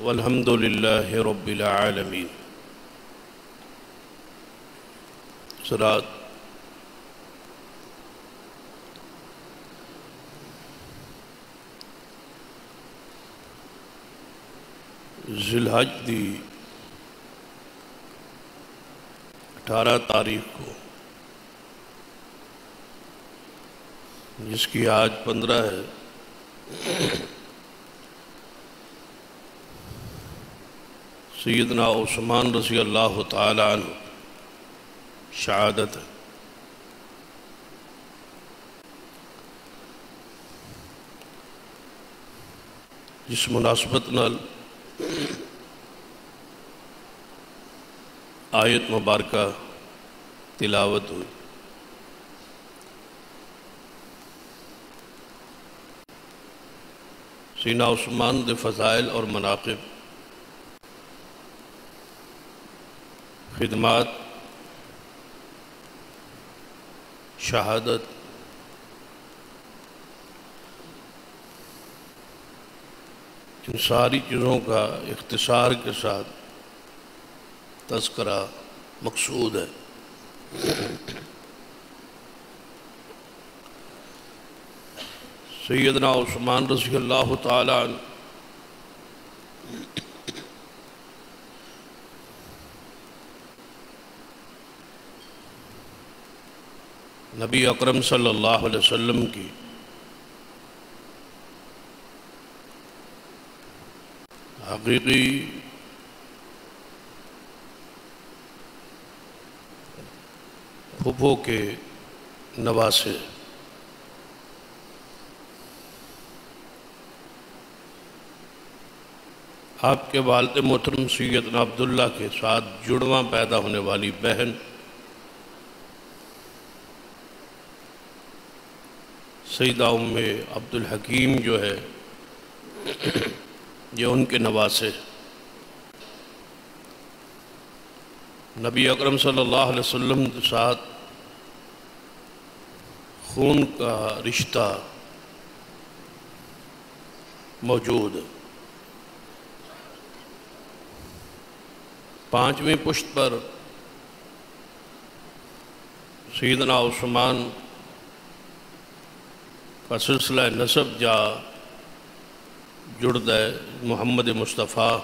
والحمد للہ رب العالمین۔ صراط ذی الحج دی 18 تاریخ کو، جس کی آج 15 ہے، سیدنا عثمان رضی اللہ تعالی عنہ شہادت ہے۔ جس مناسبت نال آیت مبارکہ تلاوت ہوئی۔ سیدنا عثمان دے فضائل اور مناقب، خدمات، شہادت، ان ساری چیزوں کا اختصار کے ساتھ تذکرہ مقصود ہے۔ سیدنا عثمان رضی اللہ تعالی عنہ نبی اکرم صلی اللہ علیہ وسلم کی حقیقی پھوپھو کے نواسے، آپ کے والد محترم سیدنا عبداللہ کے ساتھ جڑواں پیدا ہونے والی بہن سیدہ ام عبد الحکیم جو ہے، یہ ان کے نواسے۔ نبی اکرم صلی اللہ علیہ وسلم کے ساتھ خون کا رشتہ موجود ہے۔ 5ویں پشت پر سیدنا عثمان کا سلسلہ نسب جا جڑتا ہے محمد مصطفیٰ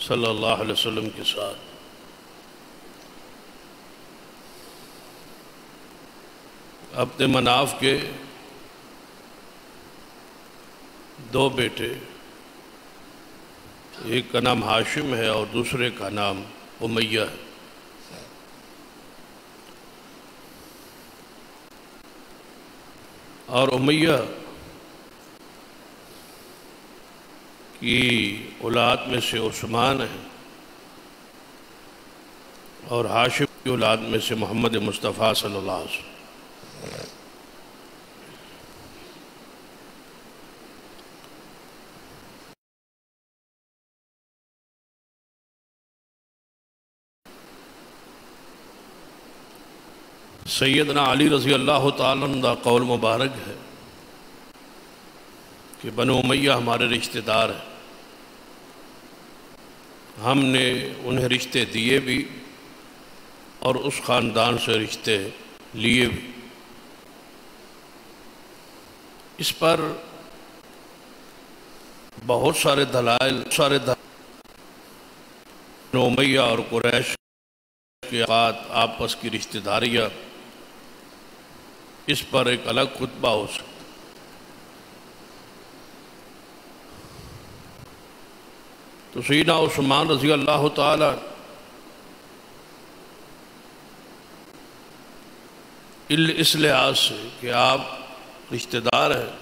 صلی اللہ علیہ وسلم کے ساتھ۔ عبد مناف کے 2 بیٹے، ایک کا نام ہاشم ہے اور دوسرے کا نام امیہ ہے۔ اور امیہ کی اولاد میں سے عثمان ہے اور ہاشم کی اولاد میں سے محمد مصطفیٰ صلی اللہ علیہ وسلم۔ سیدنا علی رضی اللہ تعالیٰ عنہ دا قول مبارک ہے کہ بنو امیہ ہمارے رشتہ دار ہیں، ہم نے انہیں رشتے دیے بھی اور اس خاندان سے رشتے لیے بھی۔ اس پر بہت سارے دلائل بنو امیہ اور قریش کے آپس کی رشتہ داریاں، اس پر ایک الگ خطبہ ہو سکتا۔ تو سیدنا عثمان رضی اللہ تعالی اس لحاظ سے کہ آپ رشتہ دار ہیں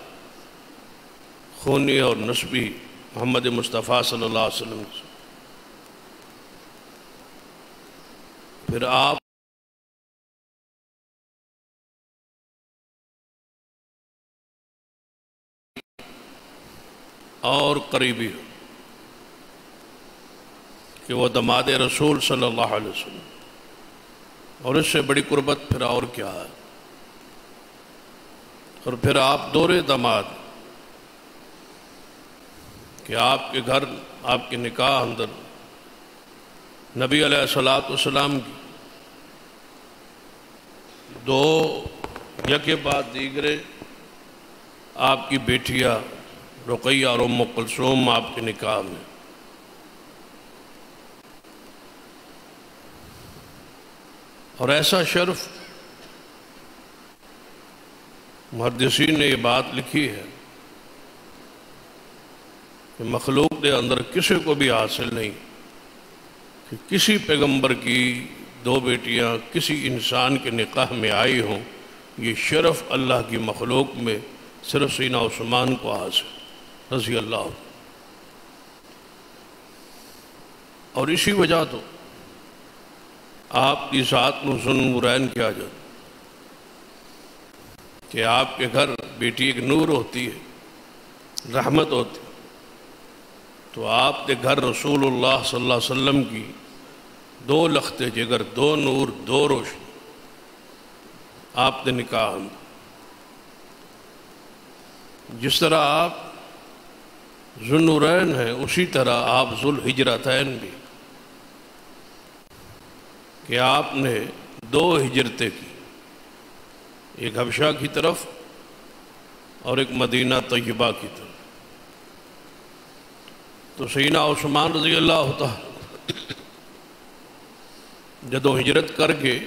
خونی اور نسبی محمد مصطفیٰ صلی اللہ علیہ وسلم سے، پھر آپ اور قریبی ہو کہ وہ داماد رسول صلی اللہ علیہ وسلم، اور اس سے بڑی قربت پھر اور کیا ہے۔ اور پھر آپ دورے داماد کہ آپ کے گھر آپ کے نکاح اندر نبی علیہ الصلوۃ والسلام کی دو یکے بعد دیگرے آپ کی بیٹیاں رقیہ اور ام کلثوم آپ کے نکاح میں، اور ایسا شرف محدثین نے یہ بات لکھی ہے کہ مخلوق کے اندر کسی کو بھی حاصل نہیں کہ کسی پیغمبر کی دو بیٹیاں کسی انسان کے نکاح میں آئی ہوں۔ یہ شرف اللہ کی مخلوق میں صرف سیدنا عثمان کو حاصل رضی اللہ عنہ، اور اسی وجہ تو آپ کی ذات میں ذو النورین کیا جاتا کہ آپ کے گھر بیٹی ایک نور ہوتی ہے، رحمت ہوتی، تو آپ کے گھر رسول اللہ صلی اللہ علیہ وسلم کی دو لختے جگر، دو نور، دو روشنی آپ کے نکاح میں۔ جس طرح آپ ذو النورین ہیں اسی طرح آپ ذو الہجرتین بھی، کہ آپ نے دو ہجرتیں کی، ایک حبشہ کی طرف اور ایک مدینہ طیبہ کی طرف۔ تو سیدنا عثمان رضی اللہ تعالی جدو ہجرت کر کے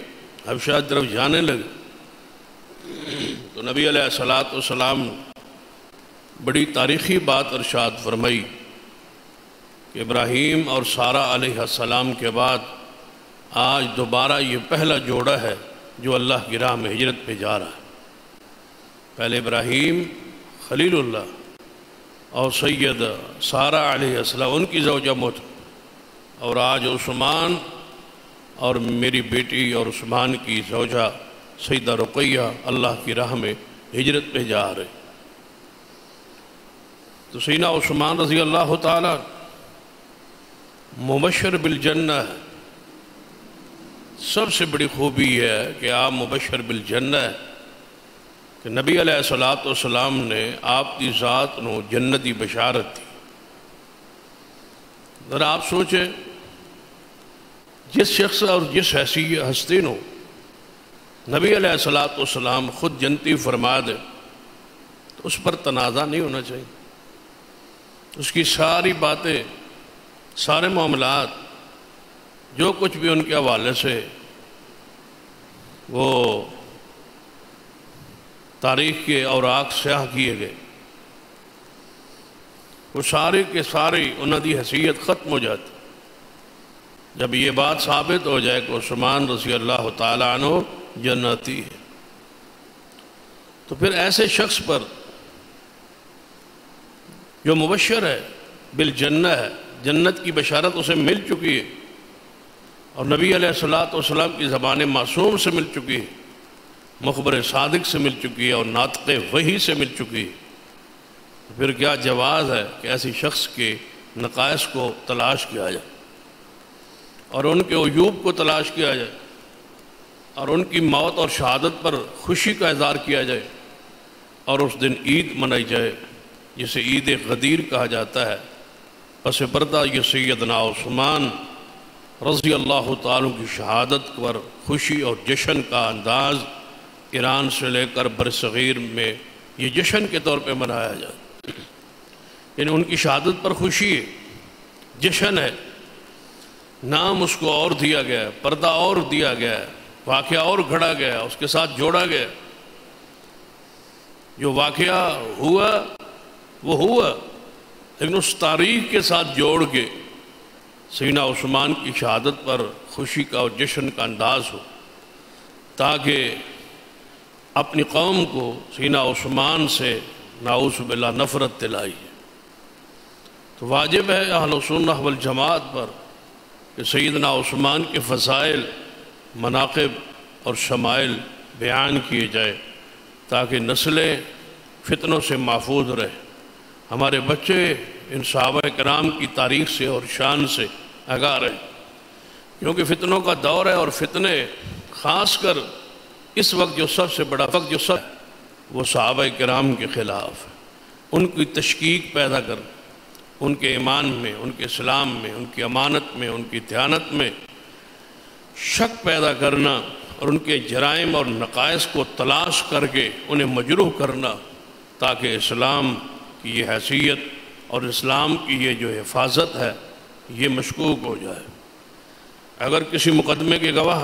حبشہ کی طرف جانے لگے تو نبی علیہ الصلوۃ والسلام بڑی تاریخی بات ارشاد فرمائی کہ ابراہیم اور سارہ علیہ السلام کے بعد آج دوبارہ یہ پہلا جوڑا ہے جو اللہ کی راہ میں ہجرت پہ جا رہا ہے۔ پہلے ابراہیم خلیل اللہ اور سید سارہ علیہ السلام ان کی زوجہ موت، اور آج عثمان اور میری بیٹی اور عثمان کی زوجہ سیدہ رقیہ اللہ کی راہ میں ہجرت پہ جا رہے۔ تو سیدنا عثمان رضی اللہ تعالی مبشر بالجنہ ہے۔ سب سے بڑی خوبی ہے کہ آپ مبشر بالجنہ ہے کہ نبی علیہ الصلوۃ والسلام نے آپ کی ذات نو جنتی بشارت تھی۔ ذرا آپ سوچیں، جس شخص اور جس ہستی نو نبی علیہ الصلوۃ والسلام خود جنتی فرما دے تو اس پر تنازع نہیں ہونا چاہیے۔ اس کی ساری باتیں، سارے معاملات، جو کچھ بھی ان کے حوالے سے وہ تاریخ کے اوراق سیاہ کیے گئے، وہ سارے کے سارے انہوں کی حیثیت ختم ہو جاتی جب یہ بات ثابت ہو جائے کہ عثمان رضی اللہ تعالیٰ عنہ جنتی ہے۔ تو پھر ایسے شخص پر جو مبشر ہے بالجنہ ہے، جنت کی بشارت اسے مل چکی ہے، اور نبی علیہ الصلوۃ والسلام کی زبان معصوم سے مل چکی ہے، مخبر صادق سے مل چکی ہے، اور ناطق وحی سے مل چکی ہے، تو پھر کیا جواز ہے کہ ایسی شخص کے نقائص کو تلاش کیا جائے اور ان کے عیوب کو تلاش کیا جائے اور ان کی موت اور شہادت پر خوشی کا اظہار کیا جائے، اور اس دن عید منائی جائے جسے عید غدیر کہا جاتا ہے۔ پس پردہ یہ سیدنا عثمان رضی اللہ تعالیٰ کی شہادت پر خوشی اور جشن کا انداز ایران سے لے کر برصغیر میں یہ جشن کے طور پہ منایا جاتا ہے، یعنی ان کی شہادت پر خوشی ہے، جشن ہے، نام اس کو اور دیا گیا ہے، پردہ اور دیا گیا ہے، واقعہ اور گھڑا گیا، اس کے ساتھ جوڑا گیا۔ جو واقعہ ہوا وہ ہوا، لیکن اس تاریخ کے ساتھ جوڑ کے سیدنا عثمان کی شہادت پر خوشی کا اور جشن کا انداز ہو، تاکہ اپنی قوم کو سیدنا عثمان سے نعوذ باللہ نفرت دلائی۔ تو واجب ہے اہل سنہ والجماعت پر کہ سیدنا عثمان کے فضائل، مناقب اور شمائل بیان کیے جائے تاکہ نسلیں فتنوں سے محفوظ رہے، ہمارے بچے ان صحابہ کرام کی تاریخ سے اور شان سے آگاہ رہے، کیونکہ فتنوں کا دور ہے، اور فتنے خاص کر اس وقت جو سب سے بڑا وقت جو سب وہ صحابہ کرام کے خلاف ہے، ان کی تشکیک پیدا کر، ان کے ایمان میں، ان کے اسلام میں، ان کی امانت میں، ان کی دیانت میں شک پیدا کرنا اور ان کے جرائم اور نقائص کو تلاش کر کے انہیں مجروح کرنا، تاکہ اسلام کی یہ حیثیت اور اسلام کی یہ جو حفاظت ہے یہ مشکوک ہو جائے۔ اگر کسی مقدمے کے گواہ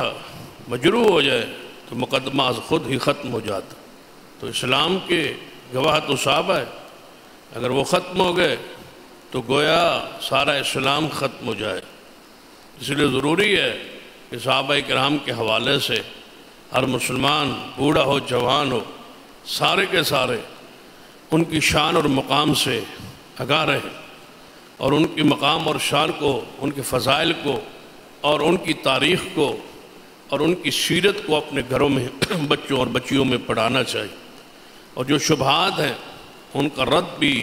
مجروح ہو جائے تو مقدمہ از خود ہی ختم ہو جاتا۔ تو اسلام کے گواہ تو صحابہ ہے، اگر وہ ختم ہو گئے تو گویا سارا اسلام ختم ہو جائے۔ اس لیے ضروری ہے کہ صحابہ کرام کے حوالے سے ہر مسلمان، بوڑھا ہو جوان ہو، سارے کے سارے ان کی شان اور مقام سے آگاہ رہیں، اور ان کی مقام اور شان کو، ان کے فضائل کو اور ان کی تاریخ کو اور ان کی سیرت کو اپنے گھروں میں بچوں اور بچیوں میں پڑھانا چاہیے، اور جو شبہات ہیں ان کا رد بھی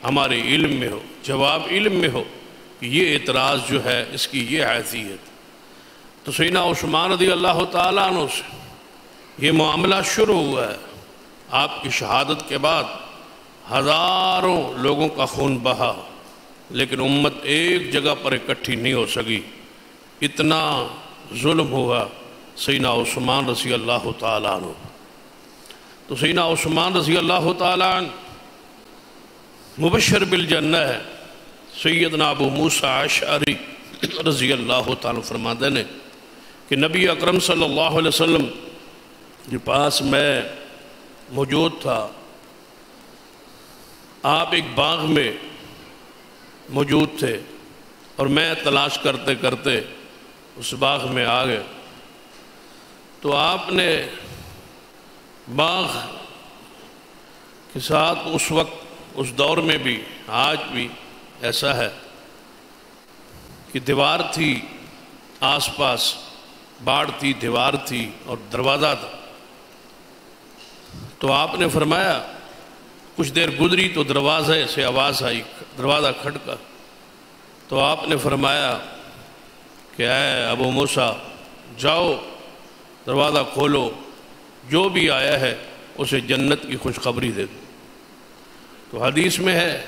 ہمارے علم میں ہو، جواب علم میں ہو کہ یہ اعتراض جو ہے اس کی یہ حیثیت۔ تو سیدنا عثمان رضی اللہ تعالیٰ عنہ سے یہ معاملہ شروع ہوا ہے۔ آپ کی شہادت کے بعد ہزاروں لوگوں کا خون بہا، لیکن امت ایک جگہ پر اکٹھی نہیں ہو سکی۔ اتنا ظلم ہوا سیدنا عثمان رضی اللہ تعالیٰ عنہ۔ تو سیدنا عثمان رضی اللہ تعالیٰ عنہ مبشر بالجنہ ہے۔ سیدنا ابو موسیٰ اشعری رضی اللہ تعالیٰ فرماتے ہیں کہ نبی اکرم صلی اللہ علیہ وسلم کے پاس میں موجود تھا۔ آپ ایک باغ میں موجود تھے اور میں تلاش کرتے کرتے اس باغ میں آ گئے، تو آپ نے باغ کے ساتھ اس وقت، اس دور میں بھی، آج بھی ایسا ہے کہ دیوار تھی، آس پاس باڑ تھی، دیوار تھی اور دروازہ تھا۔ تو آپ نے فرمایا، کچھ دیر گزری تو دروازے سے آواز آئی، دروازہ کھٹکا۔ تو آپ نے فرمایا کہ اے ابو موسیٰ، جاؤ دروازہ کھولو، جو بھی آیا ہے اسے جنت کی خوشخبری دے دو۔ تو حدیث میں ہے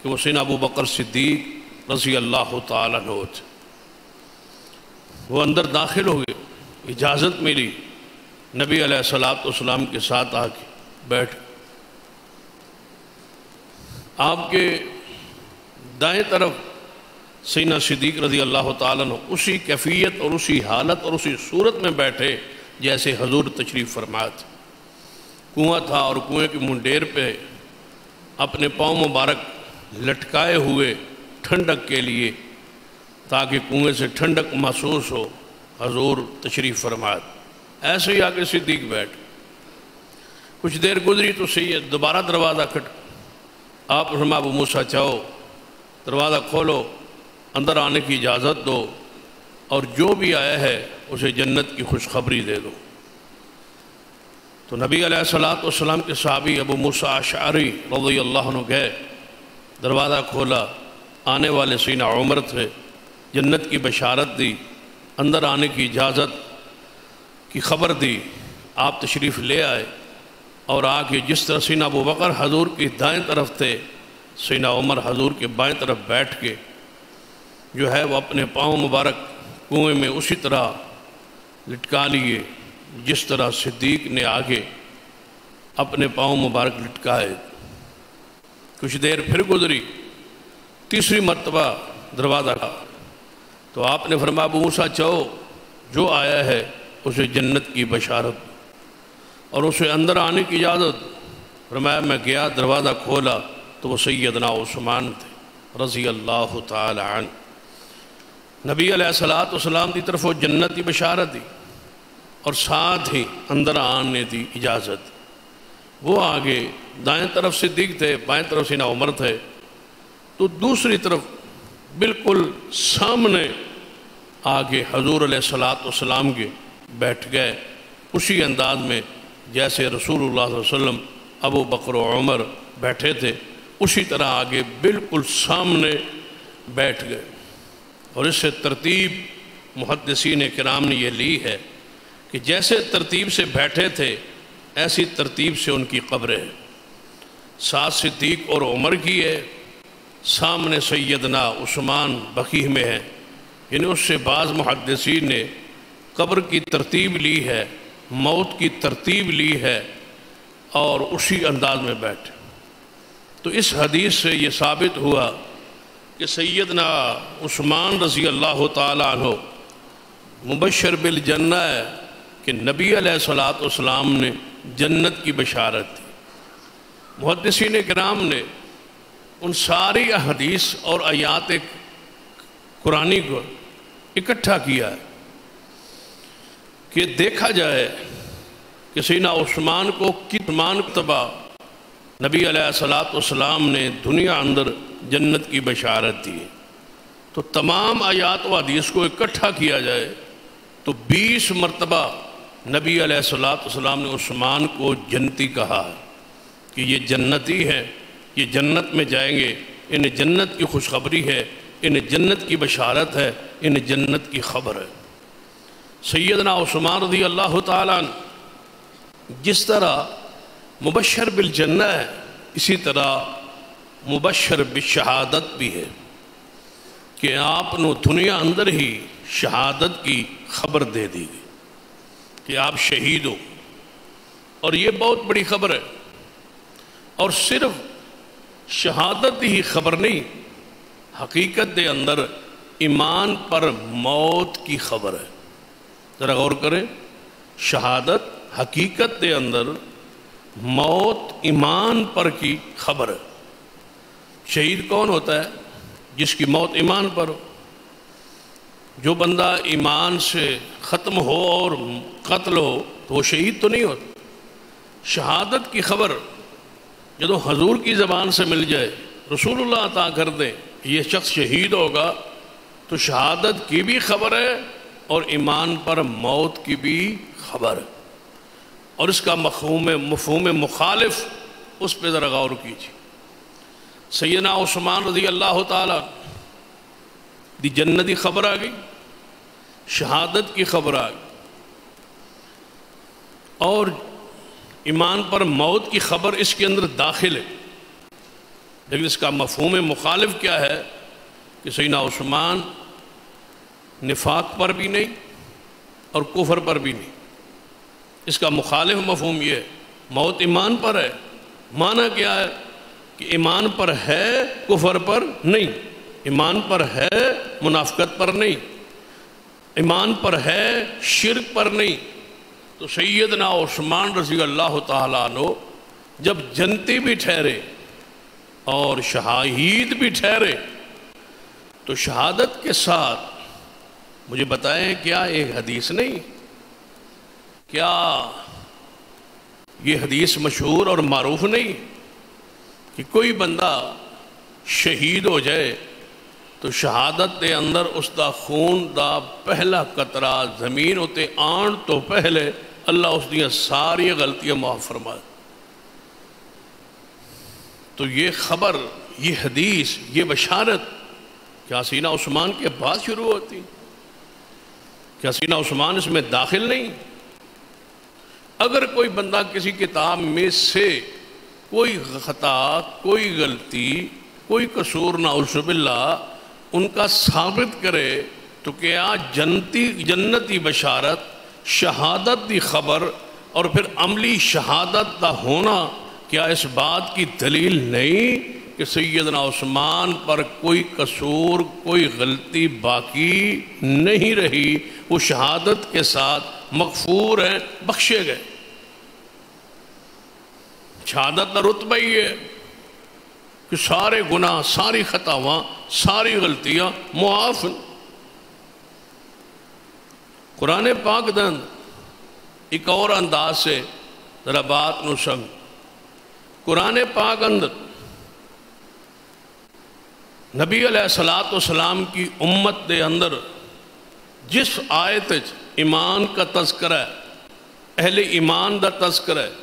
کہ وہ سیدنا ابو بکر صدیق رضی اللہ تعالیٰ عنہ تھے۔ وہ اندر داخل ہوئے، اجازت ملی، نبی علیہ السلام کے ساتھ آ کے بیٹھ۔ آپ کے دائیں طرف سیدنا صدیق رضی اللہ تعالیٰ عنہ اسی کیفیت اور اسی حالت اور اسی صورت میں بیٹھے جیسے حضور تشریف فرمایا تھے۔ کنواں تھا اور کنویں کی منڈیر پہ اپنے پاؤں مبارک لٹکائے ہوئے ٹھنڈک کے لیے، تاکہ کنویں سے ٹھنڈک محسوس ہو، حضور تشریف فرمایا۔ ایسے ہی آگے صدیق بیٹھ۔ کچھ دیر گزری تو سید دوبارہ دروازہ کھٹ۔ آپ فرمایا، ابو موسیٰ چاہو دروازہ کھولو، اندر آنے کی اجازت دو، اور جو بھی آیا ہے اسے جنت کی خوشخبری دے دو۔ تو نبی علیہ السلام کے صحابی ابو موسیٰ اشعری رضی اللہ عنہ گئے، دروازہ کھولا، آنے والے سیدنا عمر تھے، جنت کی بشارت دی، اندر آنے کی اجازت کی خبر دی۔ آپ تشریف لے آئے اور آگے جس طرح سیدنا ابو بکر حضور کی دائیں طرف تھے، سیدنا عمر حضور کے بائیں طرف بیٹھ کے جو ہے وہ اپنے پاؤں مبارک کنویں میں اسی طرح لٹکا لیے جس طرح صدیق نے آگے اپنے پاؤں مبارک لٹکائے۔ کچھ دیر پھر گزری، تیسری مرتبہ دروازہ کھا۔ تو آپ نے فرمایا، ابو موسیٰ چاہو جو آیا ہے اسے جنت کی بشارت اور اسے اندر آنے کی اجازت۔ فرمایا، میں گیا، دروازہ کھولا تو وہ سیدنا عثمان تھے رضی اللہ تعالی عنہ۔ نبی علیہ السلام کی طرف وہ جنت کی بشارت دی اور ساتھ ہی اندر آنے دی اجازت۔ وہ آگے دائیں طرف صدیق تھے، بائیں طرف سیدنا عمر تھے، تو دوسری طرف بالکل سامنے آگے حضور علیہ السلام کے بیٹھ گئے، اسی انداز میں جیسے رسول اللہ صلی اللہ علیہ وسلم ابو بکر و عمر بیٹھے تھے، اسی طرح آگے بالکل سامنے بیٹھ گئے۔ اور اس سے ترتیب محدثین کرام نے یہ لی ہے کہ جیسے ترتیب سے بیٹھے تھے ایسی ترتیب سے ان کی قبریں ہیں۔ ساتھ صدیق اور عمر کی ہے، سامنے سیدنا عثمان بقیع میں ہے، یعنی اس سے بعض محدثین نے قبر کی ترتیب لی ہے، موت کی ترتیب لی ہے اور اسی انداز میں بیٹھے۔ تو اس حدیث سے یہ ثابت ہوا کہ سیدنا عثمان رضی اللہ تعالیٰ عنہ مبشر بالجنہ ہے کہ نبی علیہ الصلوۃ والسلام نے جنت کی بشارت دی۔ محدثین کرام نے ان ساری احادیث اور آیات قرآنی کو اکٹھا کیا ہے کہ دیکھا جائے کہ سیدنا عثمان کو کتنا مرتبہ نبی علیہ الصلوۃ والسلام نے دنیا اندر جنت کی بشارت دی۔ تو تمام آیات و حدیث کو اکٹھا کیا جائے تو 20 مرتبہ نبی علیہ الصلوۃ والسلام نے عثمان کو جنتی کہا ہے کہ یہ جنتی ہے، یہ جنت میں جائیں گے، انہیں جنت کی خوشخبری ہے، انہیں جنت کی بشارت ہے، انہیں جنت کی خبر ہے۔ سیدنا عثمان رضی اللہ تعالیٰ عنہ جس طرح مبشر بالجنہ ہے، اسی طرح مبشر بالشہادت بھی ہے کہ آپ نے دنیا اندر ہی شہادت کی خبر دے دی گئی کہ آپ شہید ہو، اور یہ بہت بڑی خبر ہے۔ اور صرف شہادت ہی خبر نہیں، حقیقت دے اندر ایمان پر موت کی خبر ہے۔ ذرا غور کریں، شہادت حقیقت دے اندر، موت ایمان پر کی خبر ہے۔ شہید کون ہوتا ہے؟ جس کی موت ایمان پر ہو۔ جو بندہ ایمان سے ختم ہو اور قتل ہو تو وہ شہید تو نہیں ہوتا۔ شہادت کی خبر جدو حضور کی زبان سے مل جائے، رسول اللہ عطا کر دیں یہ شخص شہید ہوگا، تو شہادت کی بھی خبر ہے اور ایمان پر موت کی بھی خبر ہے۔ اور اس کا مفہوم مخالف، اس پہ ذرا غور کیجیے۔ سیدنا عثمان رضی اللہ تعالیٰ دی جنتی خبر آ گئی، شہادت کی خبر آ گئی، اور ایمان پر موت کی خبر اس کے اندر داخل ہے۔ لیکن اس کا مفہوم مخالف کیا ہے کہ سیدنا عثمان نفاق پر بھی نہیں اور کفر پر بھی نہیں۔ اس کا مخالف مفہوم یہ ہے، موت ایمان پر ہے۔ معنی کیا ہے کہ ایمان پر ہے، کفر پر نہیں، ایمان پر ہے، منافقت پر نہیں، ایمان پر ہے، شرک پر نہیں۔ تو سیدنا عثمان رضی اللہ تعالیٰ عنہ جب جنتی بھی ٹھہرے اور شہید بھی ٹھہرے، تو شہادت کے ساتھ مجھے بتائیں کیا ایک حدیث نہیں، کیا یہ حدیث مشہور اور معروف نہیں کہ کوئی بندہ شہید ہو جائے تو شہادت دے اندر اس دا خون دا پہلا قطرہ زمین ہوتے آن تو پہلے اللہ اس دیا ساری غلطیاں معاف فرما۔ تو یہ خبر، یہ حدیث، یہ بشارت کیا سیدنا عثمان کے بعد شروع ہوتی؟ کیا سیدنا عثمان اس میں داخل نہیں؟ اگر کوئی بندہ کسی کتاب میں سے کوئی خطا، کوئی غلطی، کوئی قصور نعوذ باللہ ان کا ثابت کرے تو کیا جنتی بشارت، شہادت دی خبر اور پھر عملی شہادت دا ہونا کیا اس بات کی دلیل نہیں کہ سیدنا عثمان پر کوئی قصور، کوئی غلطی باقی نہیں رہی، وہ شہادت کے ساتھ مغفور ہیں، بخشے گئے۔ شہادت کا رتبہ ہی ہے کہ سارے گناہ، ساری خطاواں، ساری غلطیاں معاف۔ قرآن پاک دن ایک اور انداز سے ذرا بات نو سنگ۔ قرآن پاک اندر نبی علیہ الصلوۃ والسلام کی امت دے اندر جس آیت ایمان کا تذکرہ ہے، اہل ایمان دا تذکرہ ہے،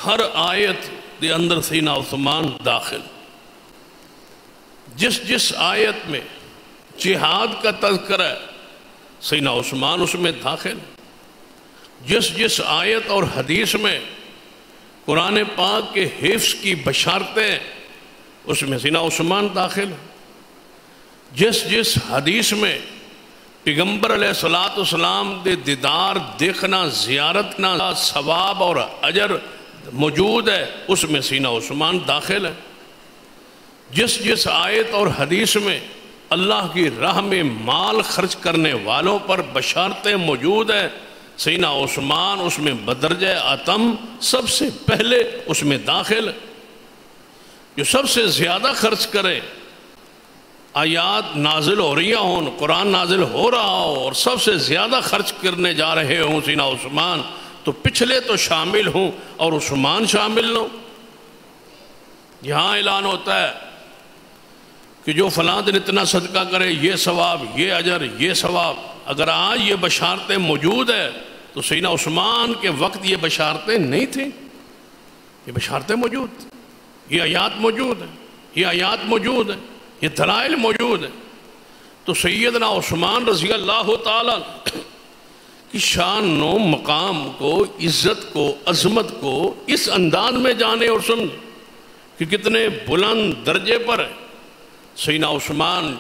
ہر آیت دے اندر سیدنا عثمان داخل۔ جس آیت میں جہاد کا تذکرہ ہے، سیدنا عثمان اس میں داخل۔ جس آیت اور حدیث میں قرآن پاک کے حفظ کی بشارتیں، اس میں سیدنا عثمان داخل ہے۔ جس جس حدیث میں پیغمبر علیہ السلام دے دیدار دیکھنا زیارت نہ ثواب اور اجر موجود ہے، اس میں سیدنا عثمان داخل ہے۔ جس جس آیت اور حدیث میں اللہ کی راہ میں مال خرچ کرنے والوں پر بشارتیں موجود ہیں، سیدنا عثمان اس میں بدرجہ اتم سب سے پہلے اس میں داخل ہے۔ جو سب سے زیادہ خرچ کرے، آیات نازل ہو رہی ہوں، قرآن نازل ہو رہا ہو اور سب سے زیادہ خرچ کرنے جا رہے ہوں سیدنا عثمان، تو پچھلے تو شامل ہوں اور عثمان شامل نہ ہوں۔ یہاں اعلان ہوتا ہے کہ جو فلاں دن اتنا صدقہ کرے، یہ ثواب، یہ اجر، یہ ثواب۔ اگر آج یہ بشارتیں موجود ہے تو سیدنا عثمان کے وقت یہ بشارتیں نہیں تھیں۔ یہ بشارتیں موجود، یہ آیات موجود ہیں، یہ آیات موجود ہیں، یہ دلائل موجود ہیں۔ تو سیدنا عثمان رضی اللہ تعالیٰ کی شان و مقام کو، عزت کو، عظمت کو اس انداز میں جانے اور سن کہ کتنے بلند درجے پر ہے۔ سیدنا عثمان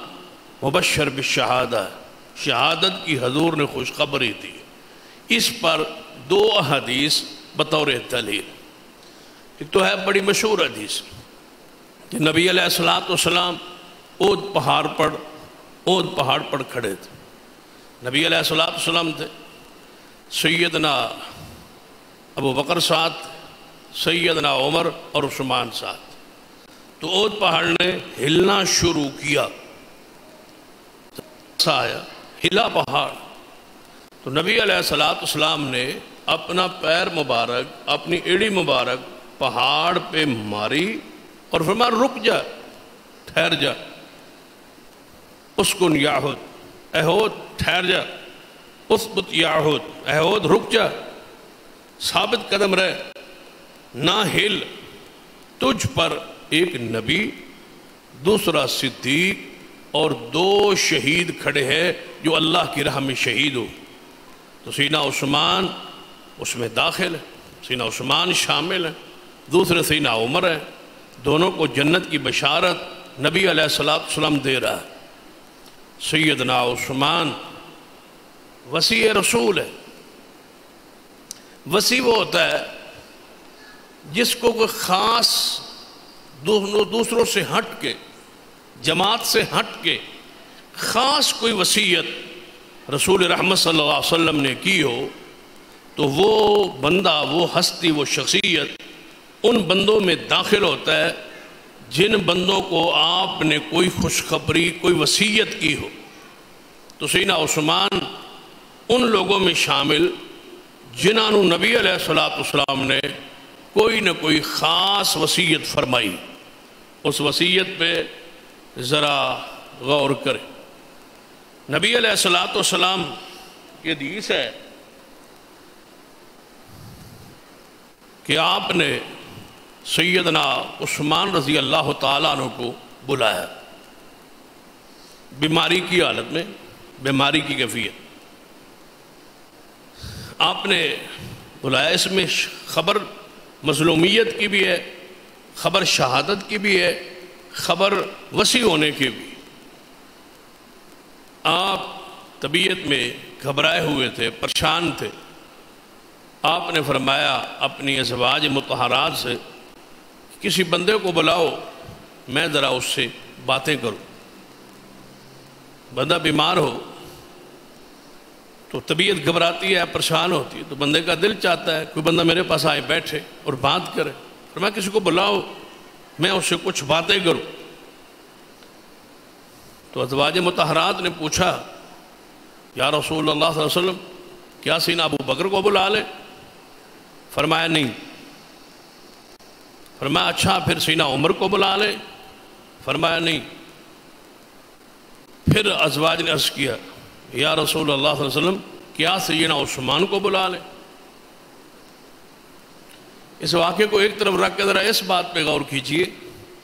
مبشر بالشہادہ، شہادت کی حضور نے خوشخبری دی۔ اس پر دو حدیث بطور دلیل۔ ایک تو ہے بڑی مشہور حدیث کہ نبی علیہ السلام اود پہاڑ پر کھڑے تھے۔ نبی علیہ السلام تھے، سیدنا ابو بکر ساتھ، سیدنا عمر اور عثمان ساتھ۔ تو اود پہاڑ نے ہلنا شروع کیا، آیا ہلا پہاڑ۔ تو نبی علیہ السلام نے اپنا پیر مبارک، اپنی ایڑی مبارک پہاڑ پہ ماری اور فرمایا رک جا، ٹھہر جا، اسکن یا عہد، عہد ٹھہر جا، اثبت یا عہد، عہد رک جا، ثابت قدم رہ، نہ ہل، تجھ پر ایک نبی، دوسرا صدیق اور دو شہید کھڑے ہیں جو اللہ کی راہ میں شہید ہو۔ تو سیدنا عثمان اس میں داخل ہے، سیدنا عثمان شامل ہے، دوسرے سیدنا عمر ہے۔ دونوں کو جنت کی بشارت نبی علیہ السلام دے رہا ہے۔ سیدنا عثمان وصی رسول ہے۔ وصی وہ ہوتا ہے جس کو کوئی خاص دوسروں سے ہٹ کے، جماعت سے ہٹ کے خاص کوئی وصیت رسول رحمت صلی اللہ علیہ وسلم نے کی ہو، تو وہ بندہ، وہ ہستی، وہ شخصیت ان بندوں میں داخل ہوتا ہے جن بندوں کو آپ نے کوئی خوشخبری، کوئی وصیت کی ہو۔ تو سیدنا عثمان ان لوگوں میں شامل جنہوں نے نبی علیہ السلام نے کوئی نہ کوئی خاص وصیت فرمائی۔ اس وصیت پہ ذرا غور کریں۔ نبی علیہ السلام کی حدیث ہے کہ آپ نے سیدنا عثمان رضی اللہ تعالیٰ عنہ کو بلایا بیماری کی حالت میں، بیماری کی کیفیت۔ آپ نے بلایا، اس میں خبر مظلومیت کی بھی ہے، خبر شہادت کی بھی ہے، خبر وسیع ہونے کی بھی۔ آپ طبیعت میں گھبرائے ہوئے تھے، پریشان تھے۔ آپ نے فرمایا اپنی ازواج مطہرات سے کسی بندے کو بلاؤ، میں ذرا اس سے باتیں کروں۔ بندہ بیمار ہو تو طبیعت گھبراتی ہے، پریشان ہوتی ہے، تو بندے کا دل چاہتا ہے کوئی بندہ میرے پاس آئے، بیٹھے اور بات کرے۔ فرمایا کسی کو بلاؤ، میں اس سے کچھ باتیں کروں۔ تو ازواج مطہرات نے پوچھا یا رسول اللہ صلی اللہ علیہ وسلم کیا سیدنا ابو بکر کو بلا لے؟ فرمایا نہیں۔ فرمایا اچھا پھر سیدنا عمر کو بلا لے؟ فرمایا نہیں۔ پھر ازواج نے عرض کیا یا رسول اللہ صلی اللہ علیہ وسلم کیا سیدنا عثمان کو بلا لے؟ اس واقعے کو ایک طرف رکھ کے ذرا اس بات پہ غور کیجئے،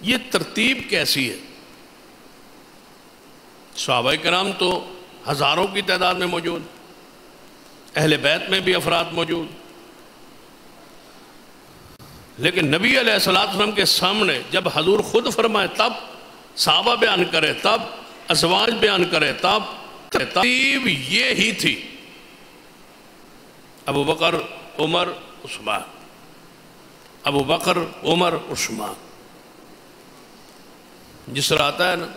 یہ ترتیب کیسی ہے؟ صحابہ کرام تو ہزاروں کی تعداد میں موجود، اہل بیت میں بھی افراد موجود، لیکن نبی علیہ السلام کے سامنے جب حضور خود فرمائے تب، صحابہ بیان کرے تب، ازواج بیان کرے تب، ترتیب یہ ہی تھی: ابو بکر، عمر، عثمان، ابو بکر، عمر، عثمان. جس طرح آتا ہے نا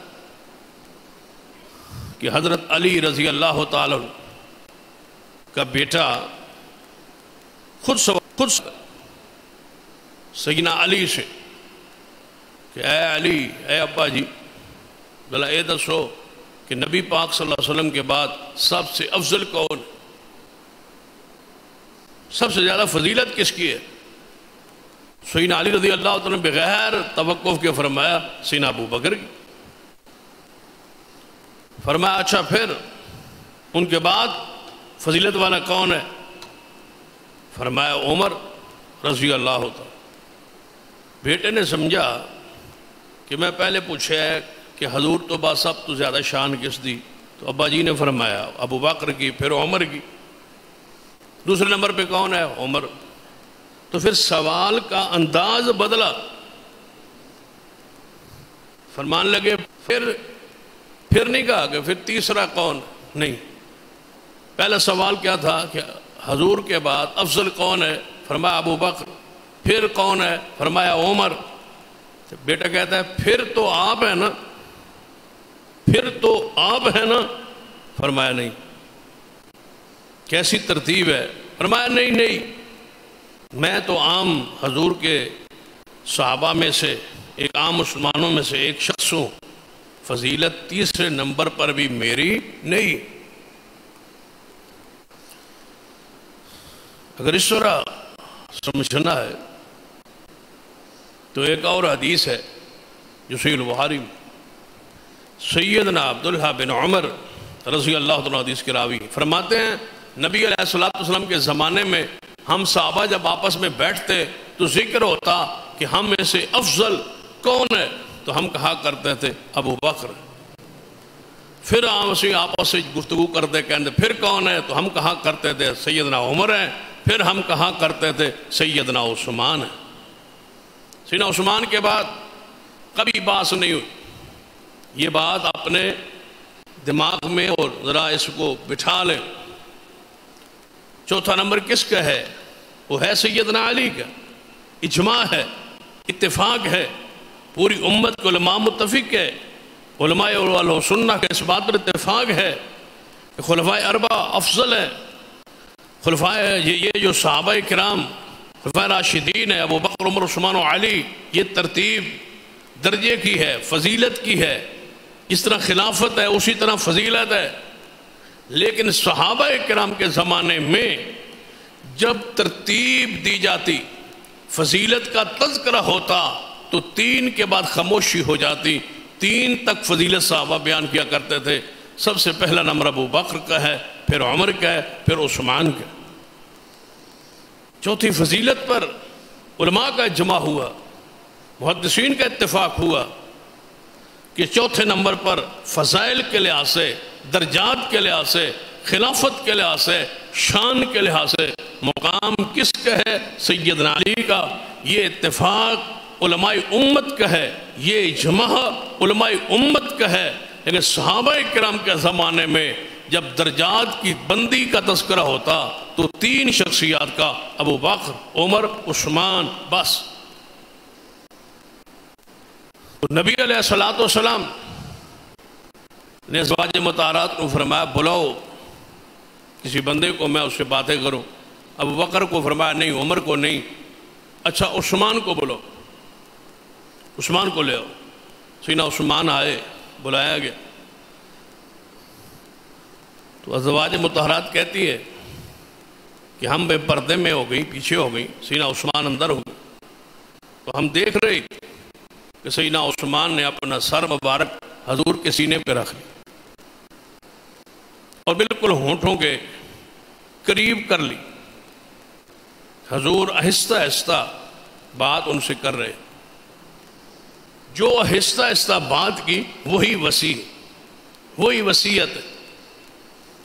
کہ حضرت علی رضی اللہ تعالی کا بیٹا خود سیدنا علی سے کہ اے علی، اے ابا جی، بلا اے دسو کہ نبی پاک صلی اللہ علیہ وسلم کے بعد سب سے افضل کون، سب سے زیادہ فضیلت کس کی ہے؟ سیدنا علی رضی اللہ تعالیٰ نے بغیر توقف کے فرمایا سیدنا ابو بکر کی. فرمایا اچھا پھر ان کے بعد فضیلت والا کون ہے؟ فرمایا عمر رضی اللہ تعالیٰ. بیٹے نے سمجھا کہ میں پہلے پوچھا ہے کہ حضور تو با سب تو زیادہ شان کس دی، تو ابا جی نے فرمایا ابو بکر کی، پھر عمر کی. دوسرے نمبر پہ کون ہے؟ عمر. تو پھر سوال کا انداز بدلا، فرمان لگے پھر نہیں کہا کہ پھر تیسرا کون، نہیں. پہلا سوال کیا تھا کہ حضور کے بعد افضل کون ہے؟ فرمایا ابو بکر. پھر کون ہے؟ فرمایا عمر. بیٹا کہتا ہے پھر تو آپ ہیں نا، پھر تو آپ ہیں نا. فرمایا نہیں. کیسی ترتیب ہے؟ فرمایا نہیں، میں تو عام حضور کے صحابہ میں سے ایک، عام مسلمانوں میں سے ایک شخص ہوں، فضیلت تیسرے نمبر پر بھی میری نہیں. اگر اس طرح سمجھنا ہے تو ایک اور حدیث ہے جو صحیح البخاری میں سیدنا عبداللہ بن عمر رضی اللہ عنہ حدیث کے راوی فرماتے ہیں نبی علیہ السلام کے زمانے میں ہم صحابہ جب آپس میں بیٹھتے تو ذکر ہوتا کہ ہم میں سے افضل کون ہے، تو ہم کہا کرتے تھے ابو بکر. پھر آپس سے گفتگو کرتے کہتے پھر کون ہے، تو ہم کہا کرتے تھے سیدنا عمر ہیں. پھر ہم کہا کرتے تھے سیدنا عثمان ہے. سیدنا عثمان کے بعد کبھی بات نہیں ہوئی. یہ بات اپنے دماغ میں اور ذرا اس کو بٹھا لیں. چوتھا نمبر کس کا ہے؟ وہ ہے سیدنا علی کا. اجماع ہے، اتفاق ہے، پوری امت کے علماء متفق ہے. علماء اہل سنت کے اس بات پر اتفاق ہے کہ خلفائے اربعہ افضل ہیں. خلفائے یہ جو صحابہ کرام خلفائے راشدین ہیں، ابو بکر، عمر، عثمان و علی، یہ ترتیب درجے کی ہے، فضیلت کی ہے. جس طرح خلافت ہے اسی طرح فضیلت ہے. لیکن صحابہ کرام کے زمانے میں جب ترتیب دی جاتی، فضیلت کا تذکرہ ہوتا تو 3 کے بعد خاموشی ہو جاتی. 3 تک فضیلت صحابہ بیان کیا کرتے تھے. سب سے پہلا نمبر ابو بکر کا ہے، پھر عمر کا ہے، پھر عثمان کا. چوتھی فضیلت پر علماء کا اجماع ہوا، محدثین کا اتفاق ہوا کہ چوتھے نمبر پر فضائل کے لحاظ سے، درجات کے لحاظ سے، خلافت کے لحاظ سے، شان کے لحاظ سے مقام کس کا ہے؟ سیدنا علی کا. یہ اتفاق علماء امت کا ہے، یہ اجماع علماء امت کا ہے. لیکن صحابہ کرام کے زمانے میں جب درجات کی بندی کا تذکرہ ہوتا تو 3 شخصیات کا، ابو بکر، عمر، عثمان، بس. نبی علیہ السلام نے ازواج مطہرات کو فرمایا بلاؤ کسی بندے کو، میں اس سے باتیں کروں. ابو بکر کو فرمایا نہیں، عمر کو نہیں. اچھا عثمان کو بلاؤ، عثمان کو لے آؤ. سیدنا عثمان آئے، بلایا گیا تو ازواج مطہرات کہتی ہے کہ ہم بے پردے میں ہو گئی، پیچھے ہو گئی. سیدنا عثمان اندر ہو گئی تو ہم دیکھ رہے کہ سیدنا عثمان نے اپنا سر مبارک حضور کے سینے پہ رکھ لیا اور بالکل ہونٹوں کے قریب کر لی. حضور آہستہ آہستہ بات ان سے کر رہے. جو آہستہ آہستہ بات کی وہی وسیع، وہی وصیت ہے،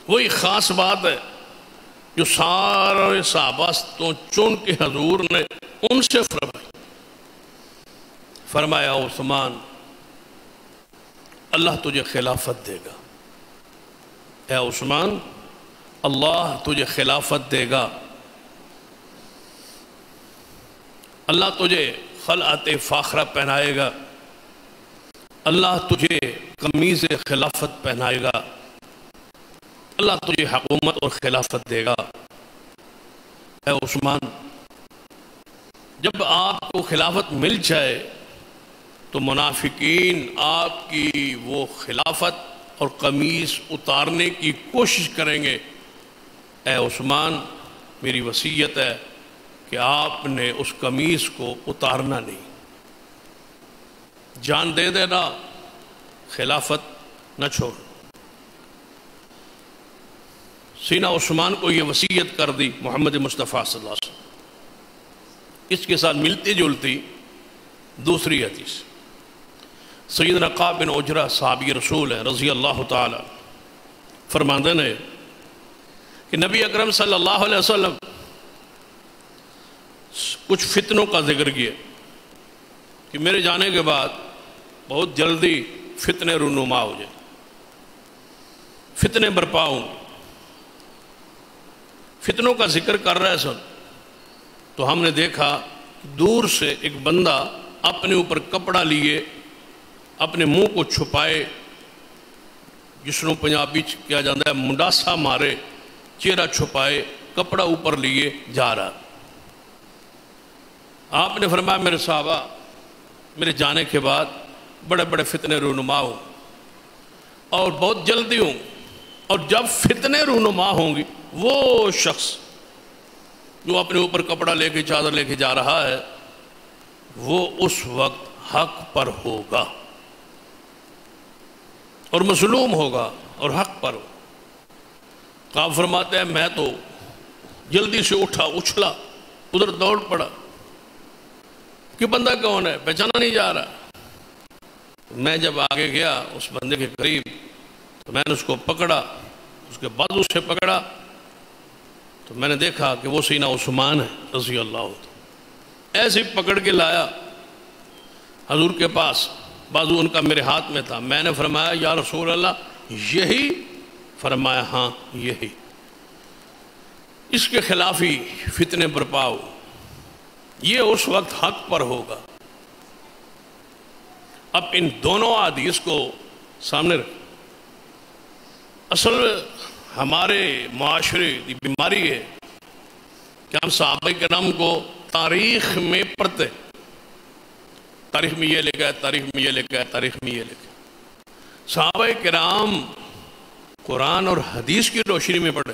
وہی خاص بات ہے جو سارے صحابہ تو چن کے حضور نے ان سے فرمائی. فرمایا عثمان اللہ تجھے خلافت دے گا، اے عثمان اللہ تجھے خلافت دے گا، اللہ تجھے خلعت فاخرہ پہنائے گا، اللہ تجھے قمیض خلافت پہنائے گا، اللہ تجھے حکومت اور خلافت دے گا۔ اے عثمان جب آپ کو خلافت مل جائے تو منافقین آپ کی وہ خلافت اور قمیص اتارنے کی کوشش کریں گے۔ اے عثمان میری وصیت ہے کہ آپ نے اس قمیص کو اتارنا نہیں، جان دے دینا، خلافت نہ چھوڑ۔ سینہ عثمان کو یہ وصیت کر دی محمد مصطفیٰ صلی اللہ علیہ وسلم۔ اس کے ساتھ ملتی جلتی دوسری حدیث، سیدنا کعب بن عجرہ صحابی رسول ہیں رضی اللہ تعالی، فرماندے نے کہ نبی اکرم صلی اللہ علیہ وسلم کچھ فتنوں کا ذکر کیا کہ میرے جانے کے بعد بہت جلدی فتنے رونما ہو جائیں، فتنے برپا ہوں۔ فتنوں کا ذکر کر رہے سن تو ہم نے دیکھا دور سے ایک بندہ اپنے اوپر کپڑا لیے، اپنے منہ کو چھپائے، جس نو پنجابی کیا جاتا ہے منڈاسا مارے، چہرہ چھپائے، کپڑا اوپر لیے جا رہا۔ آپ نے فرمایا میرے صحابہ میرے جانے کے بعد بڑے بڑے فتنے رونما ہوں اور بہت جلدی ہوں، اور جب فتنے رونما ہوں گی وہ شخص جو اپنے اوپر کپڑا لے کے چادر لے کے جا رہا ہے وہ اس وقت حق پر ہوگا اور مظلوم ہوگا اور حق پر ہوگا۔ کعب فرماتے ہیں میں تو جلدی سے اٹھا، اچھلا، ادھر دوڑ پڑا کہ بندہ کون ہے، پہچانا نہیں جا رہا۔ میں جب آگے گیا اس بندے کے قریب تو میں نے اس کو پکڑا، اس کے بازو سے پکڑا تو میں نے دیکھا کہ وہ سینہ عثمان ہے رضی اللہ عنہ۔ ایسے پکڑ کے لایا حضور کے پاس، بازو ان کا میرے ہاتھ میں تھا۔ میں نے فرمایا یا رسول اللہ یہی؟ فرمایا ہاں یہی، اس کے خلاف ہی فتنے برپا ہو، یہ اس وقت حق پر ہوگا۔ اب ان دونوں حدیث کو سامنے رکھ، اصل ہمارے معاشرے کی بیماری ہے کہ ہم صحابہ کرام کو تاریخ میں پڑھتے، تاریخ میں یہ لکھا ہے، تاریخ میں یہ لکھا ہے، تاریخ میں یہ لکھا ہے۔ صحابہ کرام قرآن اور حدیث کی روشنی میں پڑھے،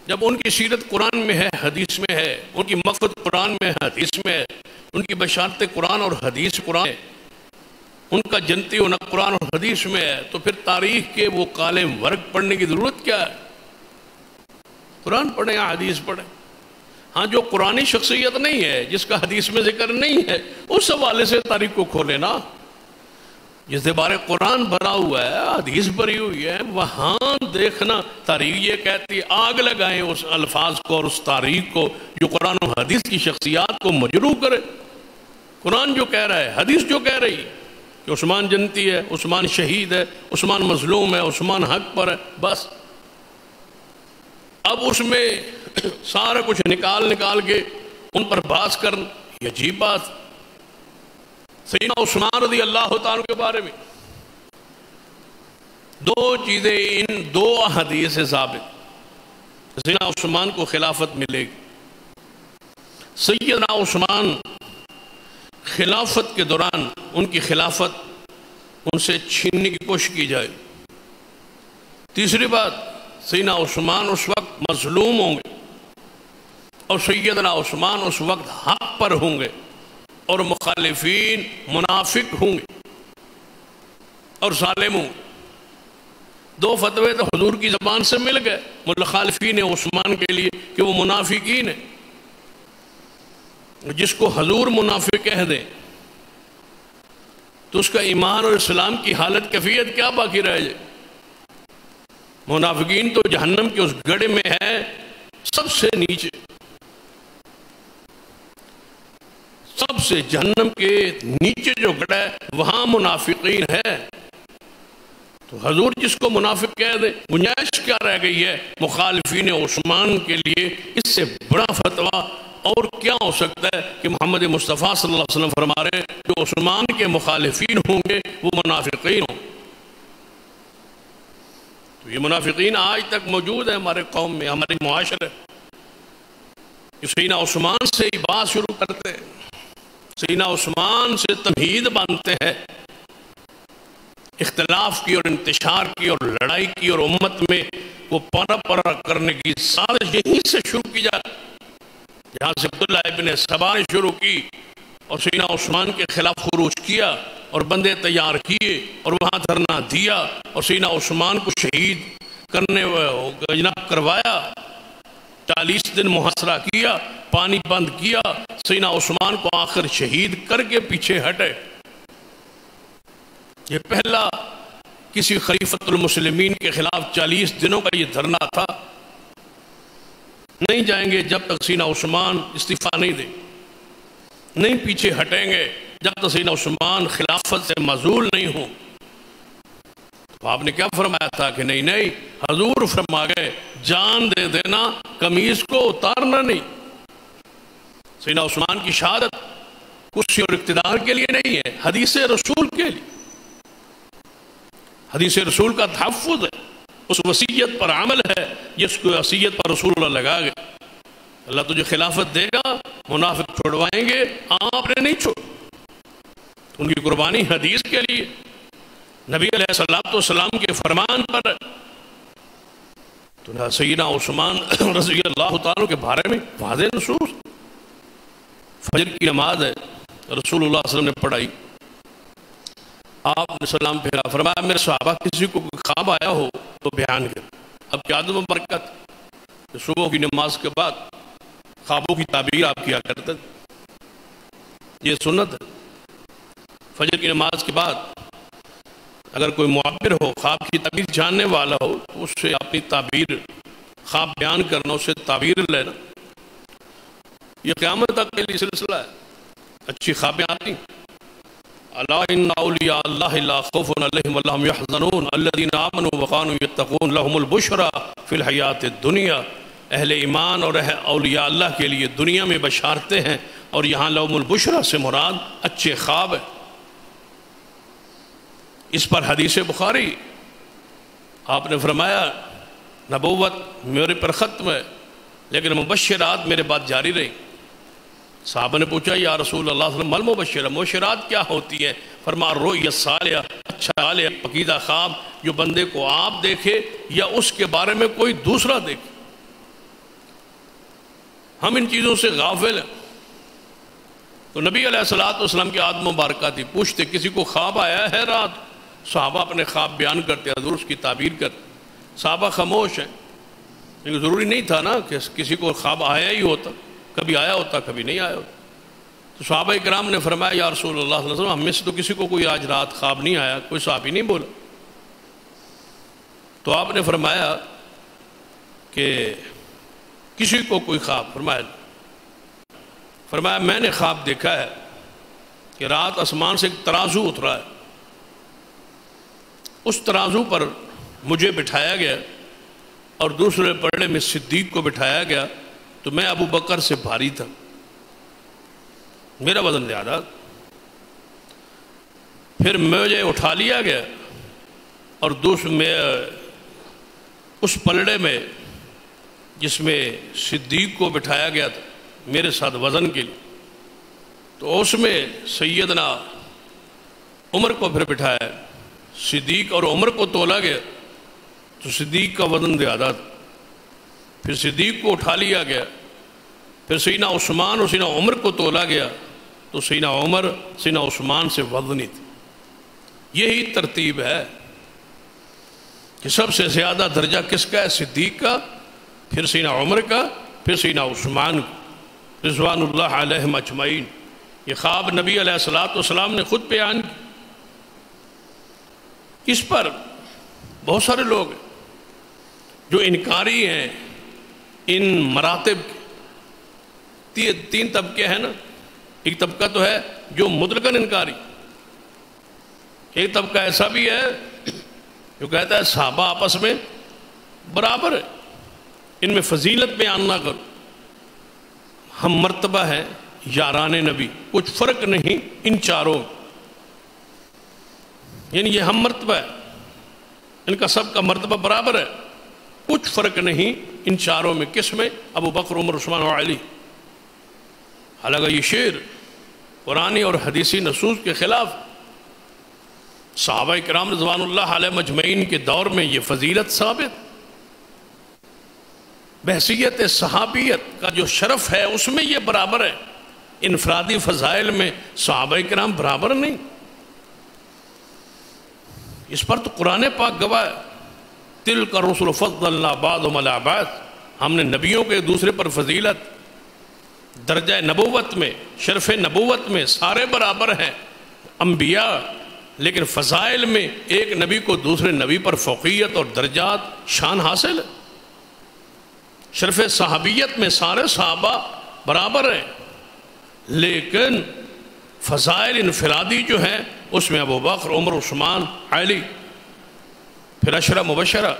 جب ان کی سیرت قرآن میں ہے، حدیث میں ہے، ان کی مقصد قرآن میں ہے، حدیث میں ہے، ان کی بشارت قرآن اور حدیث قرآن ہے، ان کا جنتی ہونا قرآن اور حدیث میں ہے، تو پھر تاریخ کے وہ کالے ورق پڑھنے کی ضرورت کیا ہے؟ قرآن پڑھیں یا حدیث پڑھیں۔ ہاں جو قرآنی شخصیت نہیں ہے، جس کا حدیث میں ذکر نہیں ہے، اس حوالے سے تاریخ کو کھولے نا۔ جس بارے قرآن بھرا ہوا ہے، حدیث بھری ہوئی ہے، وہاں دیکھنا تاریخ یہ کہتی ہے، آگ لگائیں اس الفاظ کو اور اس تاریخ کو جو قرآن و حدیث کی شخصیات کو مجروح کرے۔ قرآن جو کہہ رہا ہے، حدیث جو کہہ رہی ہے کہ عثمان جنتی ہے، عثمان شہید ہے، عثمان مظلوم ہے، عثمان حق پر ہے، بس۔ اب اس میں سارا کچھ نکال کے ان پر بحث کرنا یہ عجیب بات۔ سیدنا عثمان رضی اللہ تعالیٰ کے بارے میں دو چیزیں ان دو حدیث سے ثابت، سیدنا عثمان کو خلافت ملے گی۔ سیدنا عثمان خلافت کے دوران ان کی خلافت ان سے چھیننے کی کوشش کی جائے۔ تیسری بات، سیدنا عثمان اس وقت مظلوم ہوں گے اور سیدنا عثمان اس وقت حق پر ہوں گے اور مخالفین منافق ہوں گے اور ظالم ہوں گے۔ دو فتوے تو حضور کی زبان سے مل گئے مخالفین عثمان کے لیے کہ وہ منافقین ہیں۔ جس کو حضور منافق کہہ دیں تو اس کا ایمان اور اسلام کی حالت کیفیت کیا باقی رہ جائے؟ منافقین تو جہنم کے اس گڑھے میں ہے سب سے نیچے، سب سب سے جہنم کے نیچے جو گڑھ ہے وہاں منافقین ہے. تو حضور جس کو منافق کہہ دے گنجائش کیا رہ گئی ہے مخالفین عثمان کے لیے؟ اس سے بڑا فتویٰ اور کیا ہو سکتا ہے کہ محمد مصطفیٰ صلی اللہ علیہ وسلم فرما رہے ہیں جو عثمان کے مخالفین ہوں گے وہ منافقین ہوں. تو یہ منافقین آج تک موجود ہے ہمارے قوم میں، ہمارے معاشرے. سیدنا عثمان سے ہی بات شروع کرتے ہیں، سیدنا عثمان سے تمہید باندھتے ہیں، اختلاف کی اور انتشار کی اور لڑائی کی اور امت میں وہ پرا کرنے کی سازش یہیں سے شروع کی جاتی، جہاں سے عبداللہ ابن سبا نے شروع کی اور سیدنا عثمان کے خلاف خروج کیا اور بندے تیار کیے اور وہاں دھرنا دیا اور سیدنا عثمان کو شہید کرنے جناب کروایا. 40 دن محاصرہ کیا، پانی بند کیا، سیدنا عثمان کو آخر شہید کر کے پیچھے ہٹے. یہ پہلا کسی خلیفۃ المسلمین کے خلاف 40 دنوں کا یہ دھرنا تھا. نہیں جائیں گے جب تک سیدنا عثمان استعفیٰ نہیں دیں، نہیں پیچھے ہٹیں گے جب تک سیدنا عثمان خلافت سے معزول نہیں ہوں. تو آپ نے کیا فرمایا تھا کہ نہیں حضور فرما گئے جان دے دینا، قمیض کو اتارنا نہیں. سیدنا عثمان کی شہادت کرسی اور اقتدار کے لیے نہیں ہے، حدیث رسول کے لیے، حدیث رسول کا تحفظ ہے، اس وصیت پر عمل ہے جس کو وصیت پر رسول اللہ لگا گئے. اللہ تجھے خلافت دے گا، منافق چھوڑوائیں گے، آپ نے نہیں چھوڑ. ان کی قربانی حدیث کے لیے، نبی علیہ السلام کے فرمان پر. تو سیدنا عثمان رضی اللہ تعالیٰ کے بارے میں واضح نصوص. فجر کی نماز ہے، رسول اللہ صلی اللہ علیہ وسلم نے پڑھائی، آپ نے سلام پھیرا، فرمایا میرے صحابہ کسی کو خواب آیا ہو تو بیان کر. اب کیا عدم و برکت، صبح کی نماز کے بعد خوابوں کی تعبیر آپ کیا کرتے، یہ سنت ہے. فجر کی نماز کے بعد اگر کوئی معبر ہو، خواب کی تعبیر جاننے والا ہو، تو اس سے اپنی تعبیر، خواب بیان کرنا، اس سے تعبیر لینا. یہ قیامت تک کے لیے سلسلہ ہے. اچھی خوابیں آتی، الا ان اولیاء اللہ لا خوف علیہم ولا هم يحزنون الذين آمنوا وكانوا يتقون لهم البشرى فی الحیات الدنیا. اہل ایمان اور اولیاء اللہ کے لیے دنیا میں بشارتیں ہیں، اور یہاں لهم البشرى سے مراد اچھے خواب ہے. اس پر حدیث بخاری آپ نے فرمایا نبوت میرے پر ختم ہے لیکن مبشرات میرے بعد جاری رہی. صحابہ نے پوچھا یا رسول اللہ صلی اللہ علیہ وسلم مل مبشرہ، مبشرات کیا ہوتی ہے؟ فرمایا رؤیا صالحہ، اچھا صالح پکیدہ خواب جو بندے کو آپ دیکھے یا اس کے بارے میں کوئی دوسرا دیکھے. ہم ان چیزوں سے غافل ہیں. تو نبی علیہ السلام کی عادت مبارکہ تھی، پوچھتے کسی کو خواب آیا ہے رات، صحابہ اپنے خواب بیان کرتے، حضور اس کی تعبیر کرتے. صحابہ خاموش ہیں، لیکن ضروری نہیں تھا نا کہ کسی کو خواب آیا ہی ہوتا، کبھی آیا ہوتا کبھی نہیں آیا ہوتا. تو صحابہ کرام نے فرمایا یا رسول اللہ صلی اللہ علیہ وسلم ہم میں سے تو کسی کو کوئی آج رات خواب نہیں آیا، کوئی صحابی نہیں بولا. تو آپ نے فرمایا کہ کسی کو کوئی خواب، فرمایا میں نے خواب دیکھا ہے کہ رات آسمان سے ایک ترازو اترا ہے، اس ترازو پر مجھے بٹھایا گیا اور دوسرے پلڑے میں صدیق کو بٹھایا گیا، تو میں ابو بکر سے بھاری تھا، میرا وزن زیادہ. پھر مجھے اٹھا لیا گیا اور میں اس پلڑے میں جس میں صدیق کو بٹھایا گیا تھا میرے ساتھ وزن کے لیے، تو اس میں سیدنا عمر کو پھر بٹھایا. صدیق اور عمر کو تولا گیا تو صدیق کا وزن زیادہ تھا. پھر صدیق کو اٹھا لیا گیا، پھر سیدنا عثمان اور سیدنا عمر کو تولا گیا تو سیدنا عمر سیدنا عثمان سے وزنی تھی. یہی ترتیب ہے کہ سب سے زیادہ درجہ کس کا ہے؟ صدیق کا، پھر سیدنا عمر کا، پھر سیدنا عثمان کا رضوان اللہ علیہم اجمعین. یہ خواب نبی علیہ السلام نے خود بیان کی. اس پر بہت سارے لوگ جو انکاری ہیں ان مراتب کے. 3 طبقے ہیں نا، ایک طبقہ تو ہے جو مطلقاً انکاری، ایک طبقہ ایسا بھی ہے جو کہتا ہے صحابہ آپس میں برابر ہے، ان میں فضیلت بیان نہ کرو، ہم مرتبہ ہے یاران نبی، کچھ فرق نہیں ان چاروں، یعنی یہ ہم مرتبہ ہے، ان کا سب کا مرتبہ برابر ہے، کچھ فرق نہیں ان چاروں میں۔ کس میں؟ ابو بکر، عمر، عثمان و علی۔ حالانکہ یہ شعر قرآنی اور حدیثی نصوص کے خلاف، صحابہ کرام رضوان اللہ علیہ مجمعین کے دور میں یہ فضیلت ثابت، بحثیت صحابیت کا جو شرف ہے اس میں یہ برابر ہے، انفرادی فضائل میں صحابہ کرام برابر نہیں۔ اس پر تو قرآن پاک گواہ ہے، تِلْكَ الرُّسُلُ فَضَّلْنَا بَعْضَهُمْ عَلَىٰ بَعْضٍ، ہم نے نبیوں کے ایک دوسرے پر فضیلت، درجہ نبوت میں، شرف نبوت میں سارے برابر ہیں انبیاء، لیکن فضائل میں ایک نبی کو دوسرے نبی پر فوقیت اور درجات شان حاصل ہے۔ شرف صحابیت میں سارے صحابہ برابر ہیں، لیکن فضائل انفرادی جو ہیں اس میں ابو بکر، عمر، عثمان، علی، پھر عشرہ مبشرہ،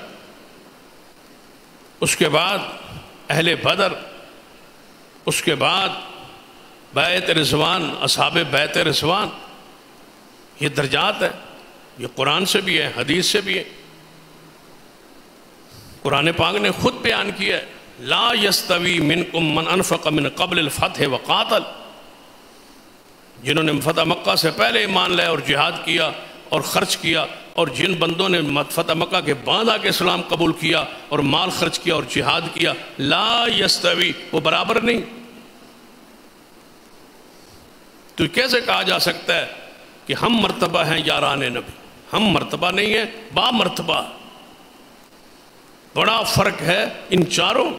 اس کے بعد اہل بدر، اس کے بعد بیعت رضوان، اصحاب بیعت رضوان، یہ درجات ہیں، یہ قرآن سے بھی ہے، حدیث سے بھی ہے۔ قرآن پاک نے خود بیان کیا ہے، لا یستوی منکم من انفق من قبل الفتح وقاتل، جنہوں نے فتح مکہ سے پہلے ایمان لائے اور جہاد کیا اور خرچ کیا، اور جن بندوں نے فتح مکہ کے بعد آ کے اسلام قبول کیا اور مال خرچ کیا اور جہاد کیا، لا یستوی، وہ برابر نہیں۔ تو کیسے کہا جا سکتا ہے کہ ہم مرتبہ ہیں یاران نبی؟ ہم مرتبہ نہیں ہیں، با مرتبہ، بڑا فرق ہے ان چاروں۔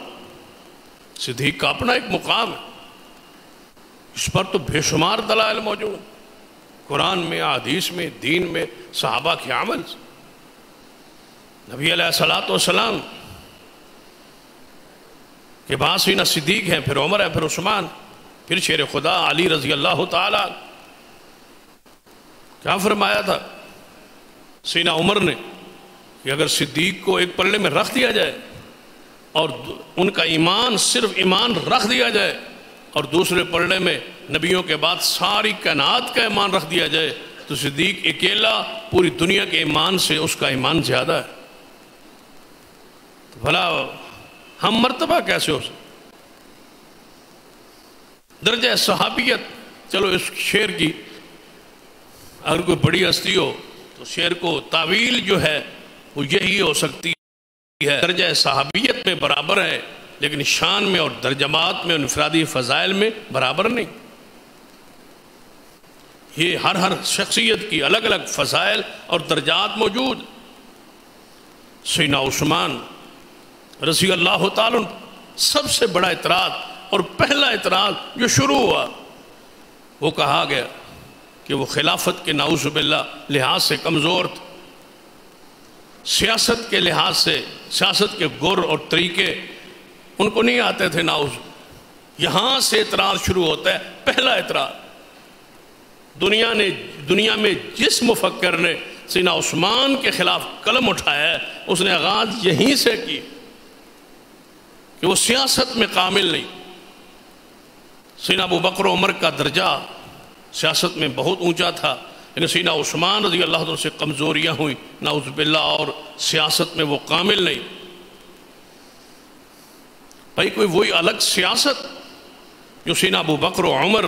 صدیق کا اپنا ایک مقام ہے، اس پر تو بے شمار دلائل موجود، قرآن میں، حدیث میں، دین میں، صحابہ کے عمل سے۔ نبی علیہ السلام کے بعد سینہ صدیق ہیں، پھر عمر ہے، پھر عثمان، پھر شیر خدا علی رضی اللہ تعالیٰ۔ کیا فرمایا تھا سینہ عمر نے کہ اگر صدیق کو ایک پلڑے میں رکھ دیا جائے اور ان کا ایمان صرف ایمان رکھ دیا جائے، اور دوسرے پلڑے میں نبیوں کے بعد ساری کائنات کا ایمان رکھ دیا جائے، تو صدیق اکیلا پوری دنیا کے ایمان سے اس کا ایمان زیادہ ہے۔ تو بھلا ہم مرتبہ کیسے ہو سکتے؟ درجہ صحابیت، چلو اس شعر کی اگر کوئی بڑی ہستی ہو تو شعر کو تعویل جو ہے وہ یہی ہو سکتی ہے، درجہ صحابیت میں برابر ہے لیکن شان میں اور درجات میں اور انفرادی فضائل میں برابر نہیں۔ یہ ہر شخصیت کی الگ الگ فضائل اور درجات موجود۔ سیدنا عثمان رضی اللہ تعالیٰ سب سے بڑا اعتراض اور پہلا اعتراض جو شروع ہوا، وہ کہا گیا کہ وہ خلافت کے نعوذ باللہ لحاظ سے کمزور تھے، سیاست کے لحاظ سے، سیاست کے گر اور طریقے ان کو نہیں آتے تھے، نعوذ۔ یہاں سے اعتراض شروع ہوتا ہے، پہلا اعتراض۔ دنیا میں جس مفکر نے سیدنا عثمان کے خلاف قلم اٹھایا ہے، اس نے آغاز یہیں سے کی کہ وہ سیاست میں کامل نہیں۔ سیدنا ابو بکر و عمر کا درجہ سیاست میں بہت اونچا تھا، لیکن سیدنا عثمان رضی اللہ عنہ سے کمزوریاں ہوئیں نعوذ باللہ، اور سیاست میں وہ کامل نہیں۔ بھائی کوئی وہی الگ سیاست جو سیدنا ابو بکر و عمر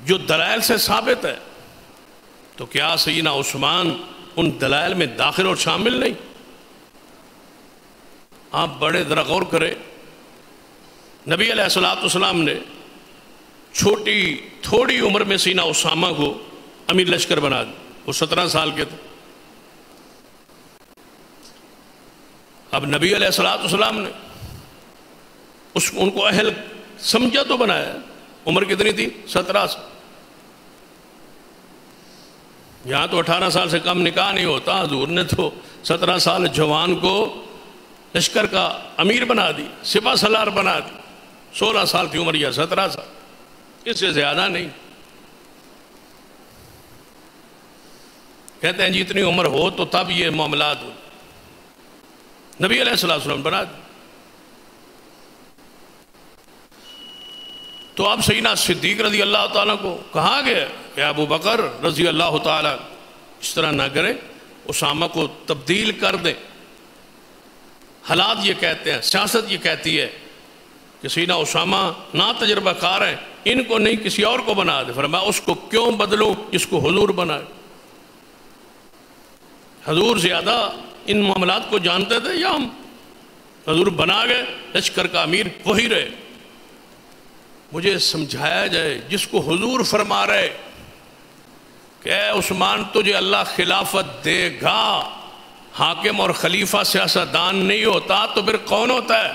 جو دلائل سے ثابت ہے، تو کیا سیدنا عثمان ان دلائل میں داخل اور شامل نہیں؟ آپ بڑے ذرا غور کریں، نبی علیہ السلام نے تھوڑی عمر میں سیدنا اسامہ کو امیر لشکر بنا دیا، وہ 17 سال کے تھے۔ اب نبی علیہ السلام نے ان کو اہل سمجھا تو بنایا، عمر کتنی تھی؟ 17 سال۔ یہاں تو 18 سال سے کم نکاح نہیں ہوتا، حضور نے تو 17 سال جوان کو لشکر کا امیر بنا دی، سپہ سالار بنا دی۔ 16 سال تھی عمر یا 17 سال۔ اس سے زیادہ نہیں. کہتے ہیں جی اتنی عمر ہو تو تب یہ معاملات ہو. نبی علیہ السلام بنا دے. تو اب سیدنا صدیق رضی اللہ تعالیٰ کو کہا گیا کہ ابو بکر رضی اللہ تعالیٰ اس طرح نہ کرے، اسامہ کو تبدیل کر دے. حالات یہ کہتے ہیں، سیاست یہ کہتی ہے کہ سیدنا اسامہ نا تجربہ کار ہیں، ان کو نہیں کسی اور کو بنا دے. فرمایا اس کو کیوں بدلوں جس کو حضور بنائے. حضور زیادہ ان معاملات کو جانتے تھے یا ہم؟ حضور بنا گئے، لشکر کا امیر وہی رہے. مجھے سمجھایا جائے جس کو حضور فرما رہے کہ اے عثمان تجھے اللہ خلافت دے گا، حاکم اور خلیفہ سیاستدان نہیں ہوتا تو پھر کون ہوتا ہے؟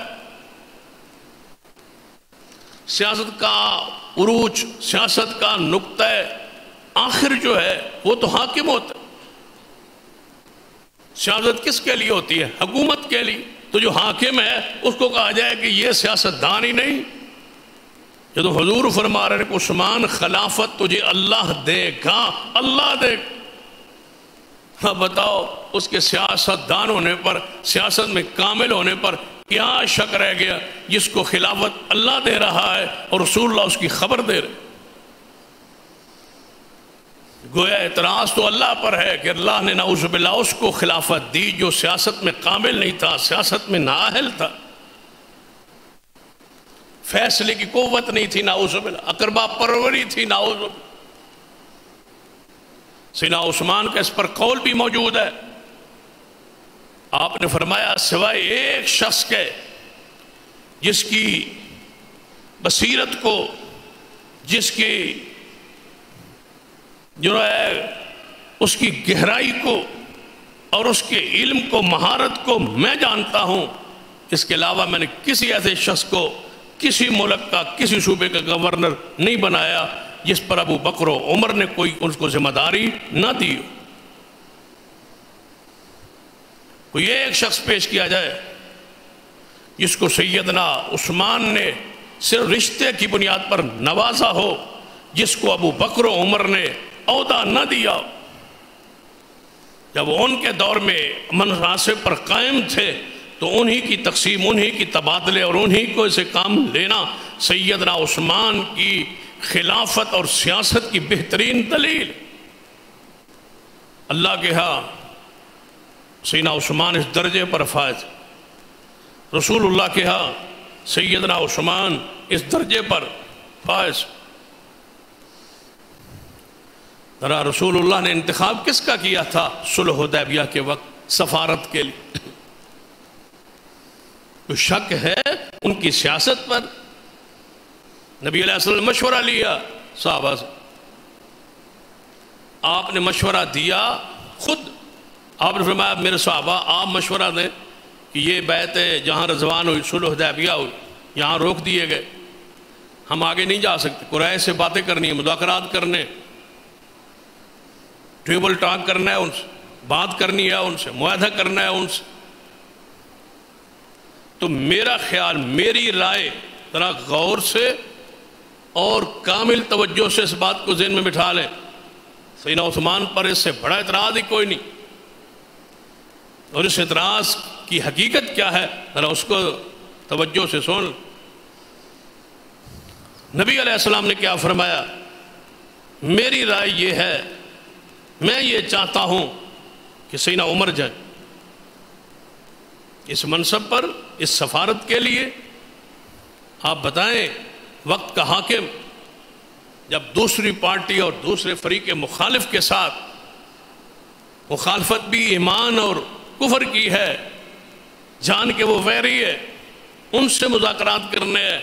سیاست کا عروج، سیاست کا نقطہ آخر جو ہے وہ تو حاکم ہوتا ہے. سیاست کس کے لیے ہوتی ہے؟ حکومت کے لیے. تو جو حاکم ہے اس کو کہا جائے کہ یہ سیاستدان ہی نہیں. یہ تو حضور فرما رہے کہ عثمان خلافت تجھے اللہ دے گا، اللہ دے گا. ہاں بتاؤ اس کے سیاستدان ہونے پر، سیاست میں کامل ہونے پر کیا شک رہ گیا جس کو خلافت اللہ دے رہا ہے اور رسول اللہ اس کی خبر دے رہے. گویا اعتراض تو اللہ پر ہے کہ اللہ نے نعوذ باللہ اس کو خلافت دی جو سیاست میں کامل نہیں تھا، سیاست میں نااہل تھا، فیصلے کی قوت نہیں تھی، نعوذ باللہ اقربا پروری تھی، نعوذ باللہ. سیدنا عثمان کا اس پر قول بھی موجود ہے. آپ نے فرمایا سوائے ایک شخص کے جس کی بصیرت کو، جس کی جو ہے اس کی گہرائی کو اور اس کے علم کو، مہارت کو میں جانتا ہوں، اس کے علاوہ میں نے کسی ایسے شخص کو کسی ملک کا، کسی صوبے کا گورنر نہیں بنایا جس پر ابو بکر و عمر نے کوئی اس کو ذمہ داری نہ دی. کوئی ایک شخص پیش کیا جائے جس کو سیدنا عثمان نے صرف رشتے کی بنیاد پر نوازا ہو، جس کو ابو بکر و عمر نے عہدہ نہ دیا. جب ان کے دور میں منصب پر قائم تھے تو انہی کی تقسیم، انہی کی تبادلے اور انہی کو اسے کام لینا سیدنا عثمان کی خلافت اور سیاست کی بہترین دلیل. اللہ کے ہاں سیدنا عثمان اس درجے پر فائز، رسول اللہ کے ہاں سیدنا عثمان اس درجے پر فائز. ذرا رسول اللہ نے انتخاب کس کا کیا تھا صلح حدیبیہ کے وقت سفارت کے لیے؟ تو شک ہے ان کی سیاست پر؟ نبی علیہ السلام مشورہ لیا صحابہ سے، آپ نے مشورہ دیا، خود آپ نے فرمایا میرے صحابہ آپ مشورہ دیں کہ یہ بیعت ہے جہاں رضوان ہوئی، صلح حدیبیہ ہوئی، یہاں روک دیے گئے، ہم آگے نہیں جا سکتے. قریش سے باتیں کرنی ہے، مذاکرات کرنے، ٹیبل ٹاک کرنا ہے ان سے، بات کرنی ہے ان سے، معاہدہ کرنا ہے ان سے. تو میرا خیال، میری رائے، ذرا غور سے اور کامل توجہ سے اس بات کو ذہن میں بٹھا لیں، سیدنا عثمان پر اس سے بڑا اعتراض ہی کوئی نہیں. اور اس اعتراض کی حقیقت کیا ہے ذرا اس کو توجہ سے سن. نبی علیہ السلام نے کیا فرمایا؟ میری رائے یہ ہے، میں یہ چاہتا ہوں کہ سیدنا عمر جائیں اس منصب پر، اس سفارت کے لیے. آپ بتائیں وقت کا حاکم جب دوسری پارٹی اور دوسرے فریق مخالف کے ساتھ مخالفت بھی ایمان اور کفر کی ہے، جان کے وہ ویری ہے، ان سے مذاکرات کرنے ہیں.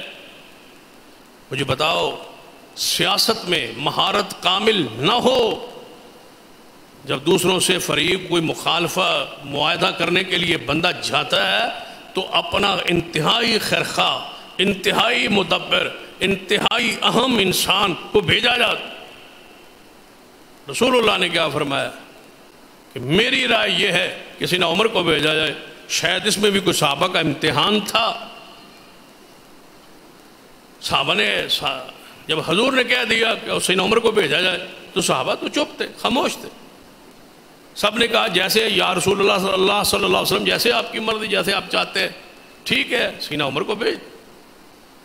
مجھے بتاؤ سیاست میں مہارت کامل نہ ہو، جب دوسروں سے فریق کوئی مخالفہ معاہدہ کرنے کے لیے بندہ جاتا ہے تو اپنا انتہائی خیرخواہ، انتہائی مدبر، انتہائی اہم انسان کو بھیجا جاتا. رسول اللہ نے کیا فرمایا کہ میری رائے یہ ہے کہ سیدنا عمر کو بھیجا جائے. شاید اس میں بھی کوئی صحابہ کا امتحان تھا. صحابہ نے جب حضور نے کہہ دیا کہ سیدنا عمر کو بھیجا جائے تو صحابہ تو چپ تھے، خاموش تھے. سب نے کہا جیسے یا رسول اللہ صلی اللہ علیہ وسلم، جیسے آپ کی مرضی، جیسے آپ چاہتے ہیں، ٹھیک ہے سیدنا عمر کو بھیج.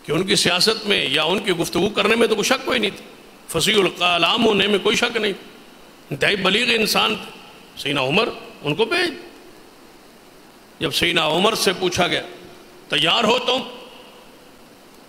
کہ ان کی سیاست میں یا ان کی گفتگو کرنے میں تو کوئی شک کوئی نہیں تھا، فصیح الکلام ہونے میں کوئی شک نہیں، انتہائی بلیغ انسان تھے. سیدنا عمر، ان کو بھیج. جب سیدنا عمر سے پوچھا گیا تیار ہو تم؟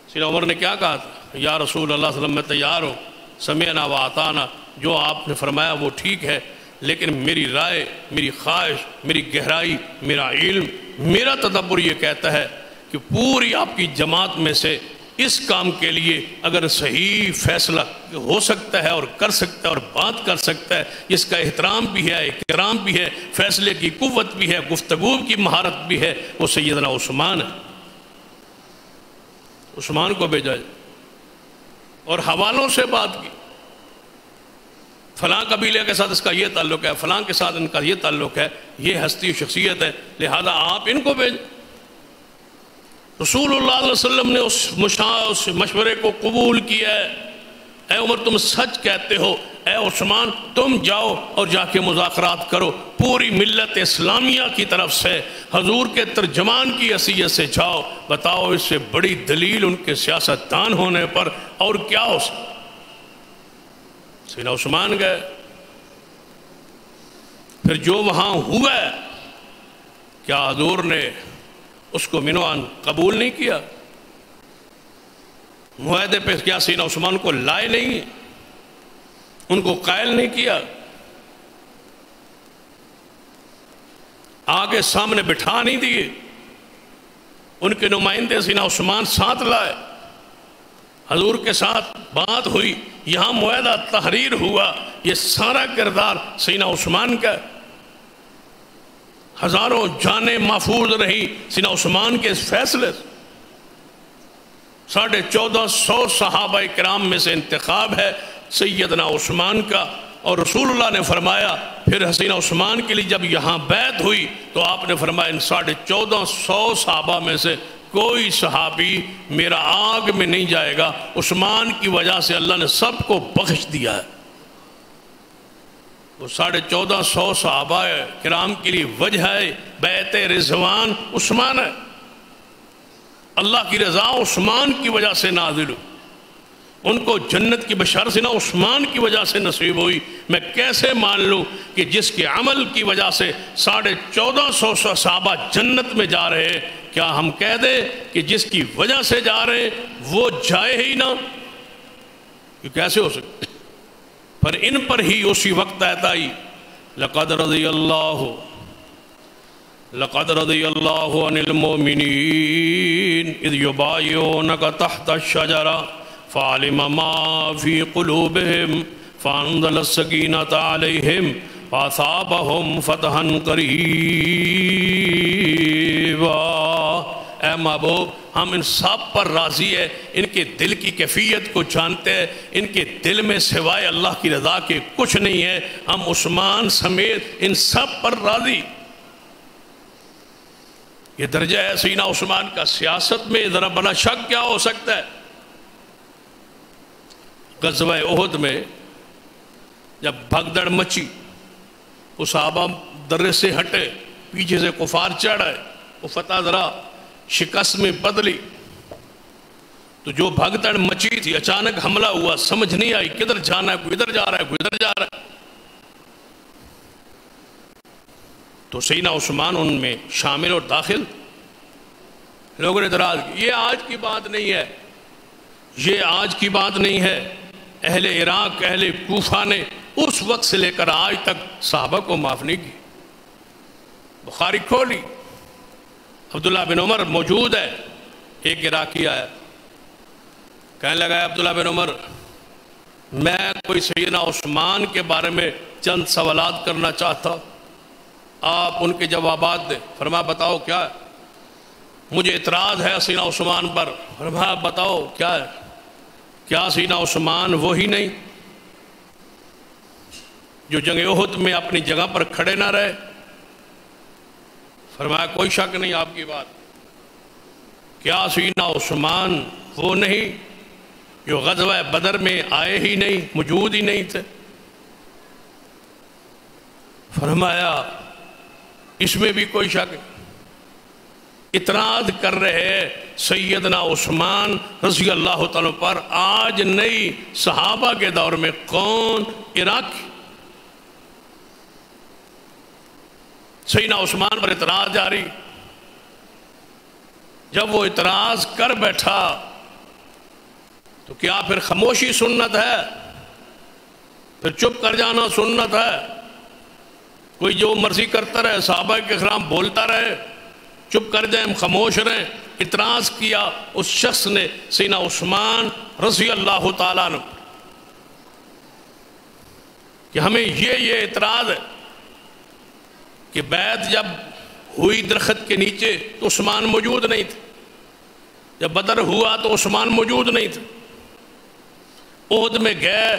سیدنا عمر نے کیا کہا تھا؟ یا رسول اللہ صلی اللہ علیہ وسلم میں تیار ہوں، سمعنا و اطعنا، جو آپ نے فرمایا وہ ٹھیک ہے، لیکن میری رائے، میری خواہش، میری گہرائی، میرا علم، میرا تدبر یہ کہتا ہے کہ پوری آپ کی جماعت میں سے اس کام کے لیے اگر صحیح فیصلہ ہو سکتا ہے اور کر سکتا ہے اور بات کر سکتا ہے، جس کا احترام بھی ہے، اکرام بھی ہے، فیصلے کی قوت بھی ہے، گفتگو کی مہارت بھی ہے، وہ سیدنا عثمان ہے. عثمان کو بھیجا اور حوالوں سے بات کی. فلاں قبیلے کے ساتھ اس کا یہ تعلق ہے، فلاں کے ساتھ ان کا یہ تعلق ہے، یہ ہستی و شخصیت ہے، لہذا آپ ان کو بھیجیں. رسول اللہ علیہ وسلم نے اس مشورے کو قبول کیا ہے. اے عمر تم سچ کہتے ہو، اے عثمان تم جاؤ اور جا کے مذاکرات کرو، پوری ملت اسلامیہ کی طرف سے حضور کے ترجمان کی حیثیت سے جاؤ، بتاؤ اس سے بڑی دلیل ان کے سیاستدان ہونے پر اور کیا ہو سکتا. سیدنا عثمان گئے. پھر جو وہاں ہوا ہے، کیا حضور نے اس کو منوان قبول نہیں کیا؟ معاہدے پہ کیا سیدنا عثمان کو لائے نہیں، ان کو قائل نہیں کیا، آگے سامنے بٹھا نہیں دیے، ان کے نمائندے سیدنا عثمان ساتھ لائے، حضور کے ساتھ بات ہوئی، یہاں معاہدہ تحریر ہوا. یہ سارا کردار سیدنا عثمان کا. ہزاروں جانیں محفوظ رہی سیدنا عثمان کے اس فیصلے سے. 1450 صحابہ کرام میں سے انتخاب ہے سیدنا عثمان کا. اور رسول اللہ نے فرمایا پھر سیدنا عثمان کے لیے جب یہاں بیعت ہوئی تو آپ نے فرمایا ان 1450 صحابہ میں سے کوئی صحابی میرا آگ میں نہیں جائے گا، عثمان کی وجہ سے اللہ نے سب کو بخش دیا ہے. وہ 1450 صحابہ کرام کے لیے وجہ بیعت رضوان عثمان ہے. اللہ کی رضا عثمان کی وجہ سے نازل ہوئی، ان کو جنت کی بشارت سے نہ عثمان کی وجہ سے نصیب ہوئی. میں کیسے مان لوں کہ جس کے عمل کی وجہ سے 1450 صحابہ جنت میں جا رہے، کیا ہم کہہ دیں کہ جس کی وجہ سے جا رہے وہ جائے ہی نہ؟ یہ کیسے ہو سکتا؟ پر ان پر ہی اسی وقت آیت آئی لقد رضی اللہ عن المؤمنین اذ یبایعونک تحت الشجرہ فعلم ما فی قلوبہم فانزل السکینۃ علیہم فاصابہم فتحا قریبا. اے محبوب ہم ان سب پر راضی ہے، ان کے دل کی کیفیت کو جانتے ہیں، ان کے دل میں سوائے اللہ کی رضا کے کچھ نہیں ہے. ہم عثمان سمیت ان سب پر راضی. یہ درجہ ہے سیدنا عثمان کا. سیاست میں ذرا بڑا شک کیا ہو سکتا ہے؟ غزوہ احد میں جب بھگدڑ مچی، وہ صحابہ درے سے ہٹے، پیچھے سے کفار چڑھ آئے، وہ فتح ذرا شکست میں بدلی، تو جو بھگدڑ مچی تھی اچانک حملہ ہوا، سمجھ نہیں آئی کدھر جانا ہے، کوئی ادھر جا رہا ہے، کوئی ادھر جا رہا ہے. تو سیدنا عثمان ان میں شامل اور داخل. لوگوں نے اعتراض کی یہ آج کی بات نہیں ہے، یہ آج کی بات نہیں ہے. اہل عراق، اہل کوفہ نے اس وقت سے لے کر آج تک صحابہ کو معاف نہیں کی. بخاری کھولی، عبداللہ بن عمر موجود ہے. ایک عراقی آیا، کہنے لگا ہے عبداللہ بن عمر میں کوئی سیدنا عثمان کے بارے میں چند سوالات کرنا چاہتا، آپ ان کے جوابات دیں. فرمایا بتاؤ کیا ہے؟ مجھے اعتراض ہے سیدنا عثمان پر. فرمایا بتاؤ کیا ہے؟ کیا سیدنا عثمان وہی نہیں جو جنگ احد میں اپنی جگہ پر کھڑے نہ رہے؟ فرمایا کوئی شک نہیں آپ کی بات. کیا سیدنا عثمان وہ نہیں جو غزوہ بدر میں آئے ہی نہیں، موجود ہی نہیں تھے۔ فرمایا اس میں بھی کوئی شک نہیں۔ اعتراض کر رہے سیدنا عثمان رضی اللہ تعالیٰ پر، آج نہیں صحابہ کے دور میں کون؟ عراقی۔ سیدنا عثمان پر اعتراض جاری۔ جب وہ اعتراض کر بیٹھا تو کیا پھر خاموشی سنت ہے؟ پھر چپ کر جانا سنت ہے؟ کوئی جو مرضی کرتا رہے، صحابہ کے خلاف بولتا رہے، چپ کر جائیں، خاموش رہیں؟ اعتراض کیا اس شخص نے سیدنا عثمان رضی اللہ تعالیٰ عنہ کہ ہمیں یہ اعتراض ہے کہ بیعت جب ہوئی درخت کے نیچے تو عثمان موجود نہیں تھے، جب بدر ہوا تو عثمان موجود نہیں تھے، احد میں گئے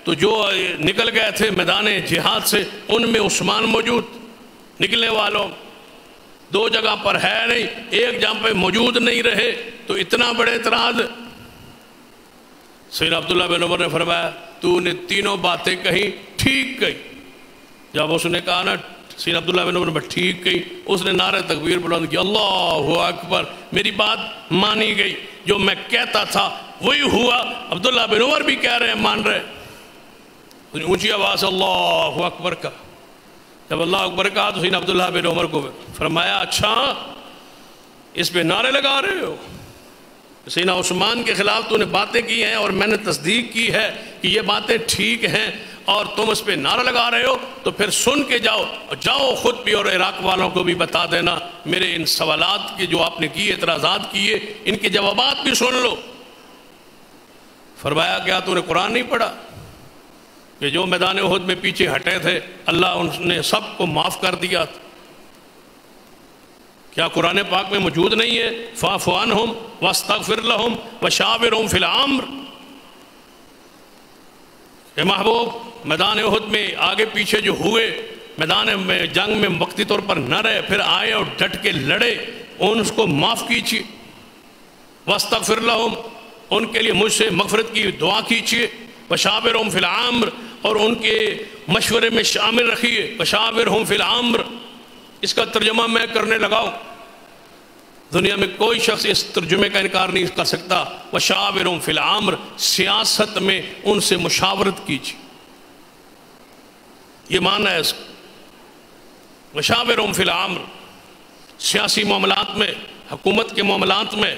تو جو نکل گئے تھے میدان جہاد سے ان میں عثمان موجود، نکلنے والوں دو جگہ پر ہے نہیں، ایک جگہ پہ موجود نہیں رہے، تو اتنا بڑے اعتراض۔ سیدنا عبداللہ بن عمر نے فرمایا تو نے تینوں باتیں کہیں، ٹھیک کہی۔ جب اس نے کہا نا سیدنا عبداللہ بن عمر نے ٹھیک کہی، اس نے نعرہ تکبیر بلند کیا، اللہ اکبر، میری بات مانی گئی، جو میں کہتا تھا وہی ہوا۔ عبداللہ بن عمر بھی کہہ رہے ہیں، مان رہے ہیں، اونچی آواز اللہ اکبر کا۔ جب اللہ اکبر کہا تو سیدنا عبداللہ بن عمر کو فرمایا اچھا اس پہ نعرے لگا رہے ہو؟ سیدنا عثمان کے خلاف تو نے باتیں کی ہیں اور میں نے تصدیق کی ہے کہ یہ باتیں ٹھیک ہیں، اور تم اس پہ نعرہ لگا رہے ہو، تو پھر سن کے جاؤ، اور جاؤ خود بھی اور عراق والوں کو بھی بتا دینا میرے ان سوالات کے جو آپ نے کیے، اعتراضات کیے، ان کے جوابات بھی سن لو۔ فرمایا کیا تو نے قرآن نہیں پڑھا کہ جو میدان احد میں پیچھے ہٹے تھے اللہ ان نے سب کو معاف کر دیا تھا؟ کیا قرآن پاک میں موجود نہیں ہے فاعف عنہم واستغفر لہم وشاورہم فی الامر؟ اے محبوب، میدان احد میں آگے پیچھے جو ہوئے، میدان میں جنگ میں وقتی طور پر نہ رہے، پھر آئے اور ڈٹ کے لڑے، ان کو معاف کیجیے۔ واستغفر لہم، ان کے لیے مجھ سے مغفرت کی دعا کیجیے۔ وشاورہم فی الامر، اور ان کے مشورے میں شامل رکھیے۔ وشاورہم فی الامر، اس کا ترجمہ میں کرنے لگاؤں، دنیا میں کوئی شخص اس ترجمے کا انکار نہیں کر سکتا۔ وشاورہم فی الامر، سیاست میں ان سے مشاورت کیجیے، یہ معنی ہے اس کا۔ وشاورہم فی الامر، سیاسی معاملات میں، حکومت کے معاملات میں،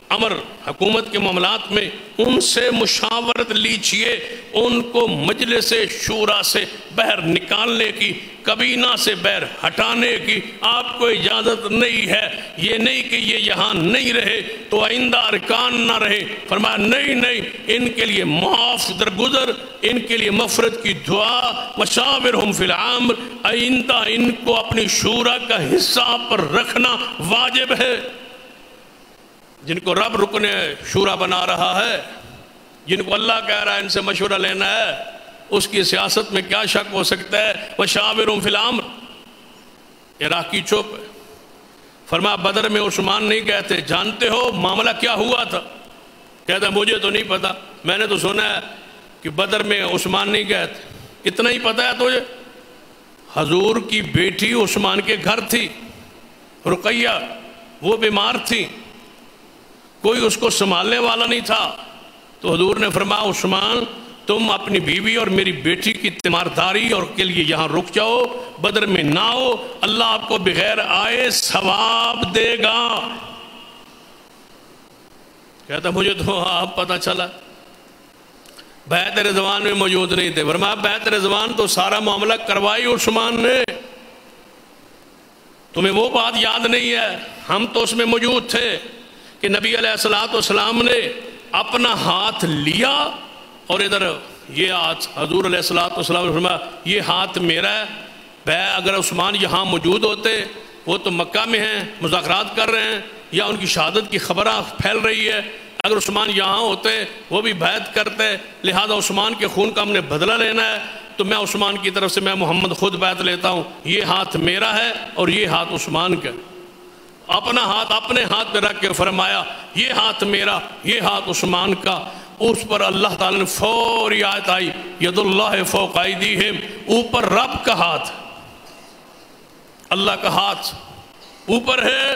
امر حکومت کے معاملات میں ان سے مشاورت لیجئے، ان کو مجلس شورا سے باہر نکالنے کی، کابینہ سے باہر ہٹانے کی آپ کو اجازت نہیں ہے۔ یہ نہیں کہ یہ یہاں نہیں رہے تو آئندہ ارکان نہ رہے، فرمایا نہیں، ان کے لیے معاف درگزر، ان کے لیے مغفرت کی دعا۔ وشاورہم فی الامر، آئندہ ان کو اپنی شورا کا حصہ پر رکھنا واجب ہے۔ جن کو رب رکن شورا بنا رہا ہے، جن کو اللہ کہہ رہا ہے ان سے مشورہ لینا ہے، اس کی سیاست میں کیا شک ہو سکتا ہے؟ وشاورہم فی الامر۔ عراقی چپ ہے۔ فرمایا بدر میں عثمان نہیں گئے تھے، جانتے ہو معاملہ کیا ہوا تھا؟ کہتا مجھے تو نہیں پتا، میں نے تو سنا ہے کہ بدر میں عثمان نہیں گئے تھے۔ اتنا ہی پتا ہے تجھے؟ حضور کی بیٹی عثمان کے گھر تھی، رقیہ، وہ بیمار تھی، کوئی اس کو سنبھالنے والا نہیں تھا، تو حضور نے فرمایا عثمان تم اپنی بیوی اور میری بیٹی کی تیمارداری اور کے لیے یہاں رک جاؤ، بدر میں نہ ہو، اللہ آپ کو بغیر آئے ثواب دے گا۔ کہتا مجھے تو آپ پتہ چلا، بیعت رضوان میں موجود نہیں تھے۔ فرمایا بیعت رضوان تو سارا معاملہ کروائی عثمان نے، تمہیں وہ بات یاد نہیں ہے؟ ہم تو اس میں موجود تھے کہ نبی علیہ السلام نے اپنا ہاتھ لیا اور ادھر یہ ہاتھ حضور علیہ السلام نے فرمایا یہ ہاتھ میرا ہے۔ اگر عثمان یہاں موجود ہوتے، وہ تو مکہ میں ہیں، مذاکرات کر رہے ہیں یا ان کی شہادت کی خبریں پھیل رہی ہے، اگر عثمان یہاں ہوتے وہ بھی بیعت کرتے، لہذا عثمان کے خون کا ہم نے بدلہ لینا ہے، تو میں عثمان کی طرف سے میں محمد خود بیعت لیتا ہوں، یہ ہاتھ میرا ہے اور یہ ہاتھ عثمان کا۔ اپنا ہاتھ اپنے ہاتھ پہ رکھ کے فرمایا یہ ہاتھ میرا، یہ ہاتھ عثمان کا۔ اس پر اللہ تعالیٰ نے فوری آیت آئی ید اللہ فوق ایدیہم، اوپر رب کا ہاتھ، اللہ کا ہاتھ اوپر ہے،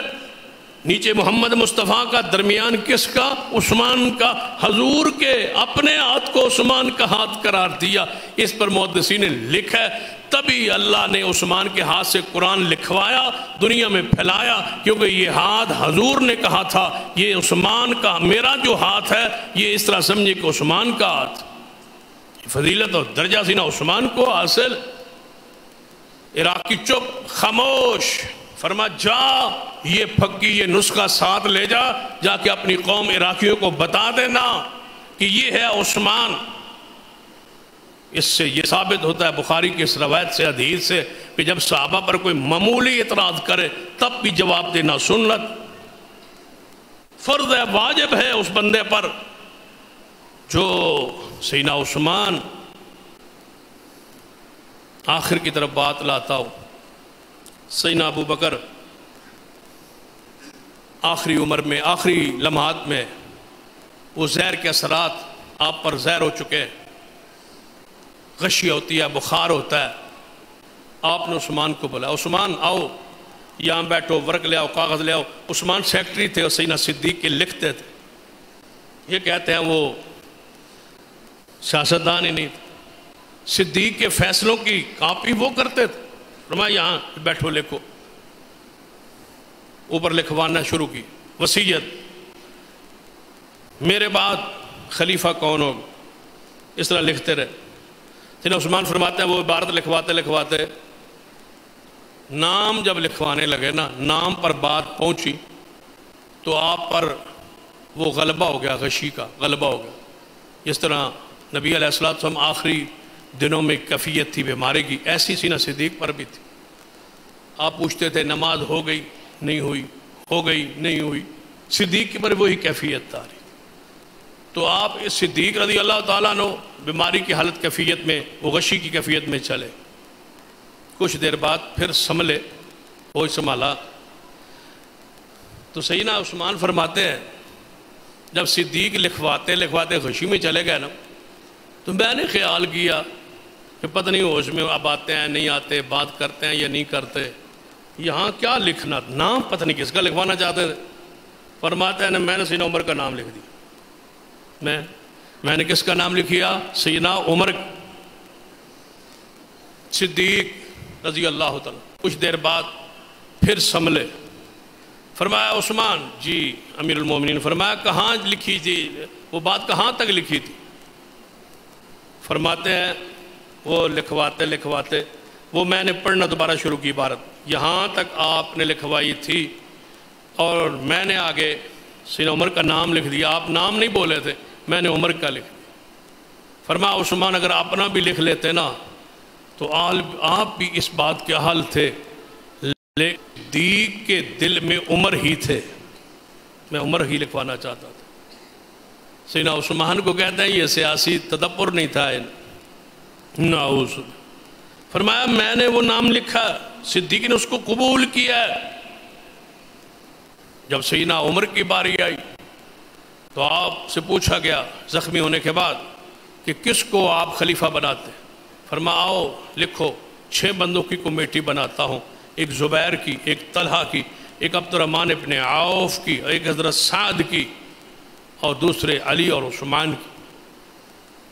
نیچے محمد مصطفیٰ کا، درمیان کس کا؟ عثمان کا، حضور کے اپنے ہاتھ کو عثمان کا ہاتھ قرار دیا۔ اس پر محدثین نے لکھا ہے تبھی اللہ نے عثمان کے ہاتھ سے قرآن لکھوایا، دنیا میں پھیلایا، کیونکہ یہ ہاتھ حضور نے کہا تھا یہ عثمان کا، میرا جو ہاتھ ہے یہ اس طرح سمجھے کہ عثمان کا ہاتھ۔ فضیلت اور درجہ سینہ عثمان کو حاصل۔ عراقی چپ، خاموش، فرما جا یہ پھکی یہ نسخہ ساتھ لے جا کے اپنی قوم عراقیوں کو بتا دینا کہ یہ ہے عثمان۔ اس سے یہ ثابت ہوتا ہے بخاری کی اس روایت سے، حدیث سے، کہ جب صحابہ پر کوئی معمولی اعتراض کرے تب بھی جواب دینا سنت، فرض ہے، واجب ہے اس بندے پر جو سیدنا عثمان آخر کی طرف بات لاتا ہو۔ سیدنا ابو بکر آخری عمر میں، آخری لمحات میں، وہ زہر کے اثرات آپ پر زہر ہو چکے، غشی ہوتی ہے، بخار ہوتا ہے۔ آپ نے عثمان کو بولا عثمان آؤ یہاں بیٹھو، ورق لے آؤ، کاغذ لے آؤ۔ عثمان سیکٹری تھے اور سیدنا صدیق کے لکھتے تھے، یہ کہتے ہیں وہ سیاستدان ہی نہیں تھے، صدیق کے فیصلوں کی کاپی وہ کرتے تھے۔ فرمایا یہاں بیٹھو لکھو، اوپر لکھوانا شروع کی، وصیت میرے بعد خلیفہ کون ہوگا، اس طرح لکھتے رہے۔ سیدنا عثمان فرماتے ہیں وہ عبارت لکھواتے نام جب لکھوانے لگے نا، نام پر بات پہنچی تو آپ پر وہ غلبہ ہو گیا، غشی کا غلبہ ہو گیا۔ اس طرح نبی علیہ السلام آخری دنوں میں کیفیت تھی بیماری کی، ایسی سینہ صدیق پر بھی تھی۔ آپ پوچھتے تھے نماز ہو گئی نہیں ہوئی، ہو گئی نہیں ہوئی، صدیق کی پر وہی کیفیت تاری۔ تو آپ اس صدیق رضی اللہ تعالیٰ عنہ بیماری کی حالت کیفیت میں، وہ غشی کی کیفیت میں چلے، کچھ دیر بعد پھر سنبھلے، وہ سنبھالا تو سیدنا عثمان فرماتے ہیں جب صدیق لکھواتے غشی میں چلے گئے نا، تو میں نے خیال کیا کہ پتہ نہیں ہوش میں اب آتے ہیں نہیں آتے، بات کرتے ہیں یا نہیں کرتے، یہاں کیا لکھنا، نام پتہ نہیں کس کا لکھوانا چاہتے تھے۔ فرماتے ہیں میں نے سیدنا عمر کا نام لکھ دیا۔ میں نے کس کا نام لکھیا؟ سیدنا عمر صدیق رضی اللہ تعالیٰ۔ کچھ دیر بعد پھر سنبھلے، فرمایا عثمان جی امیر المومنین، فرمایا کہاں لکھی تھی وہ بات، کہاں تک لکھی تھی؟ فرماتے ہیں وہ لکھواتے وہ میں نے پڑھنا دوبارہ شروع کی عبارت، یہاں تک آپ نے لکھوائی تھی اور میں نے آگے سیدنا عمر کا نام لکھ دیا، آپ نام نہیں بولے تھے، میں نے عمر کا لکھ دیا۔ فرمایا عثمان اگر اپنا بھی لکھ لیتے نا تو آپ بھی اس بات کے حال تھے، لیکن صدیق کے دل میں عمر ہی تھے، میں عمر ہی لکھوانا چاہتا تھا۔ سیدنا عثمان کو کہتے ہیں یہ سیاسی تدبر نہیں تھا، نعوذ۔ فرمایا میں نے وہ نام لکھا، صدیق نے اس کو قبول کیا ہے۔ جب سیدنا عمر کی باری آئی تو آپ سے پوچھا گیا زخمی ہونے کے بعد کہ کس کو آپ خلیفہ بناتے؟ فرمایا آؤ لکھو، 6 بندوں کی کمیٹی بناتا ہوں، ایک زبیر کی، ایک طلحہ کی، ایک عبد الرحمن ابن عوف کی، ایک حضرت سعد کی، اور دوسرے علی اور عثمان کی۔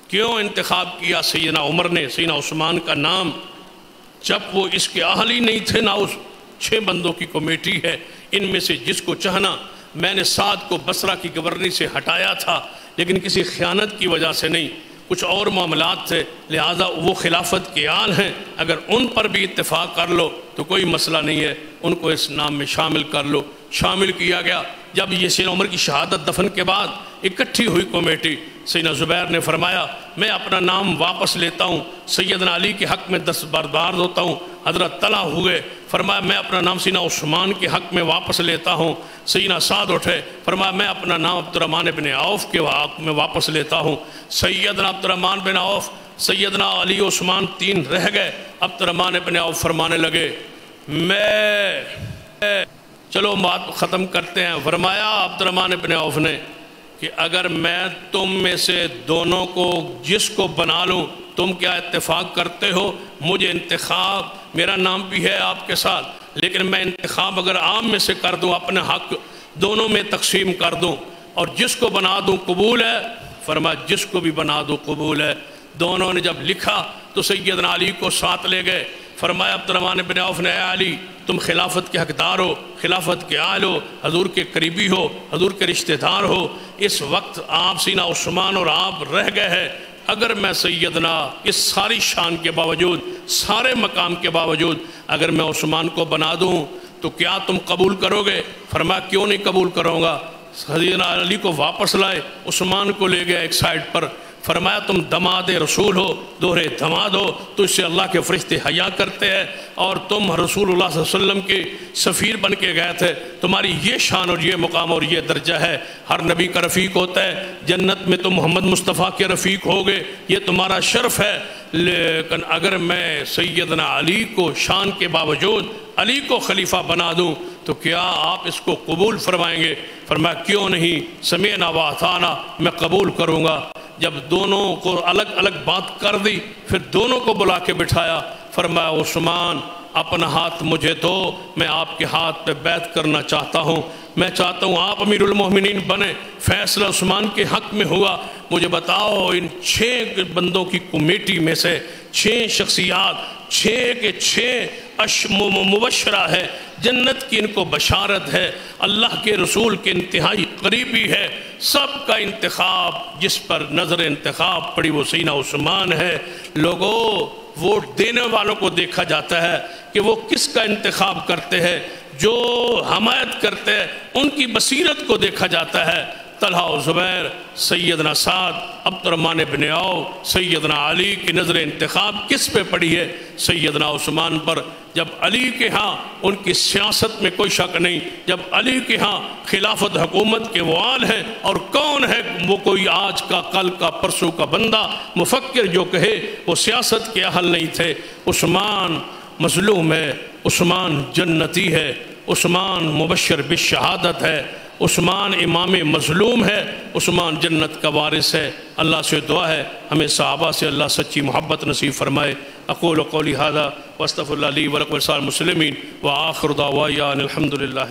کیوں انتخاب کیا سیدنا عمر نے سیدنا عثمان کا نام؟ جب وہ اس کے اہل ہی نہیں تھے، نہ اس 6 بندوں کی کمیٹی ہے، ان میں سے جس کو چاہنا، میں نے سعد کو بصرہ کی گورنری سے ہٹایا تھا، لیکن کسی خیانت کی وجہ سے نہیں، کچھ اور معاملات تھے، لہٰذا وہ خلافت کے آل ہیں، اگر ان پر بھی اتفاق کر لو تو کوئی مسئلہ نہیں ہے، ان کو اس نام میں شامل کر لو۔ شامل کیا گیا۔ جب یہ سیدنا عمر کی شہادت دفن کے بعد اکٹھی ہوئی کمیٹی، سیدنا زبیر نے فرمایا میں اپنا نام واپس لیتا ہوں، سیدنا علی کے حق میں دستبردار ہوتا ہوں۔ حضرت طلحہ ہوئے، فرمایا میں اپنا نام سیدنا عثمان کے حق میں واپس لیتا ہوں۔ سیدنا سعد اٹھے، فرمایا میں اپنا نام عبد الرحمن بن عوف کے حق میں واپس لیتا ہوں۔ سیدنا عبد الرحمن بن عوف، سیدنا علی، عثمان 3 رہ گئے۔ عبد الرحمن بن عوف فرمانے لگے چلو بات ختم کرتے ہیں۔ فرمایا عبد الرحمن بن عوف نے کہ اگر میں تم میں سے دونوں کو جس کو بنا لوں تم کیا اتفاق کرتے ہو؟ مجھے انتخاب، میرا نام بھی ہے آپ کے ساتھ، لیکن میں انتخاب اگر عام میں سے کر دوں، اپنے حق دونوں میں تقسیم کر دوں اور جس کو بنا دوں قبول ہے؟ فرمایا جس کو بھی بنا دوں قبول ہے۔ دونوں نے جب لکھا تو سیدنا علی کو ساتھ لے گئے۔ فرمایا عبدالرحمن بن عوف نے، اے علی تم خلافت کے حقدار ہو، خلافت کے اہل ہو، حضور کے قریبی ہو، حضور کے رشتہ دار ہو، اس وقت آپ سیدنا عثمان اور آپ رہ گئے ہیں۔ اگر میں سیدنا اس ساری شان کے باوجود، سارے مقام کے باوجود اگر میں عثمان کو بنا دوں تو کیا تم قبول کرو گے؟ فرمایا کیوں نہیں قبول کروں گا۔ سیدنا علی کو واپس لائے، عثمان کو لے گئے ایک سائڈ پر۔ فرمایا تم دماد رسول ہو، دوہرے دماد ہو، تو اس سے اللہ کے فرشتے حیا کرتے ہیں، اور تم رسول اللہ صلی اللہ علیہ وسلم کے سفیر بن کے گئے تھے، تمہاری یہ شان اور یہ مقام اور یہ درجہ ہے۔ ہر نبی کا رفیق ہوتا ہے، جنت میں تم محمد مصطفیٰ کے رفیق ہوگے، یہ تمہارا شرف ہے۔ لیکن اگر میں سیدنا علی کو شان کے باوجود علی کو خلیفہ بنا دوں تو کیا آپ اس کو قبول فرمائیں گے؟ فرمایا کیوں نہیں، سمعنا واطعنا، میں قبول کروں گا۔ جب دونوں کو الگ الگ بات کر دی، پھر دونوں کو بلا کے بٹھایا۔ فرمایا عثمان اپنا ہاتھ مجھے دو، میں آپ کے ہاتھ پہ بیعت کرنا چاہتا ہوں، میں چاہتا ہوں آپ امیر المومنین بنیں۔ فیصلہ عثمان کے حق میں ہوا۔ مجھے بتاؤ ان 6 بندوں کی کمیٹی میں سے 6 شخصیات، 6 کے 6 مبشرہ ہے، جنت کی ان کو بشارت ہے، اللہ کے رسول کے انتہائی قریبی ہے، سب کا انتخاب جس پر نظر انتخاب پڑی وہ سیدنا عثمان ہے۔ لوگوں ووٹ دینے والوں کو دیکھا جاتا ہے کہ وہ کس کا انتخاب کرتے ہیں، جو حمایت کرتے ہیں ان کی بصیرت کو دیکھا جاتا ہے۔ طلحہ و زبیر، سیدنا سعد، عبدالرحمن بن عوف، سیدنا علی کی نظر انتخاب کس پہ پڑی ہے؟ سیدنا عثمان پر۔ جب علی کے ہاں ان کی سیاست میں کوئی شک نہیں، جب علی کے ہاں خلافت حکومت کے وال ہیں، اور کون ہے وہ کوئی آج کا کل کا پرسوں کا بندہ مفکر جو کہے وہ سیاست کے اہل نہیں تھے۔ عثمان مظلوم ہے، عثمان جنتی ہے، عثمان مبشر بالشہادت ہے، عثمان امام مظلوم ہے، عثمان جنت کا وارث ہے۔ اللہ سے دعا ہے ہمیں صحابہ سے اللہ سچی محبت نصیب فرمائے۔ اقول قولی ھذا واستغفر اللہ لی ولکم ولسائر المسلمین وآخر دعوانا الحمد للہ۔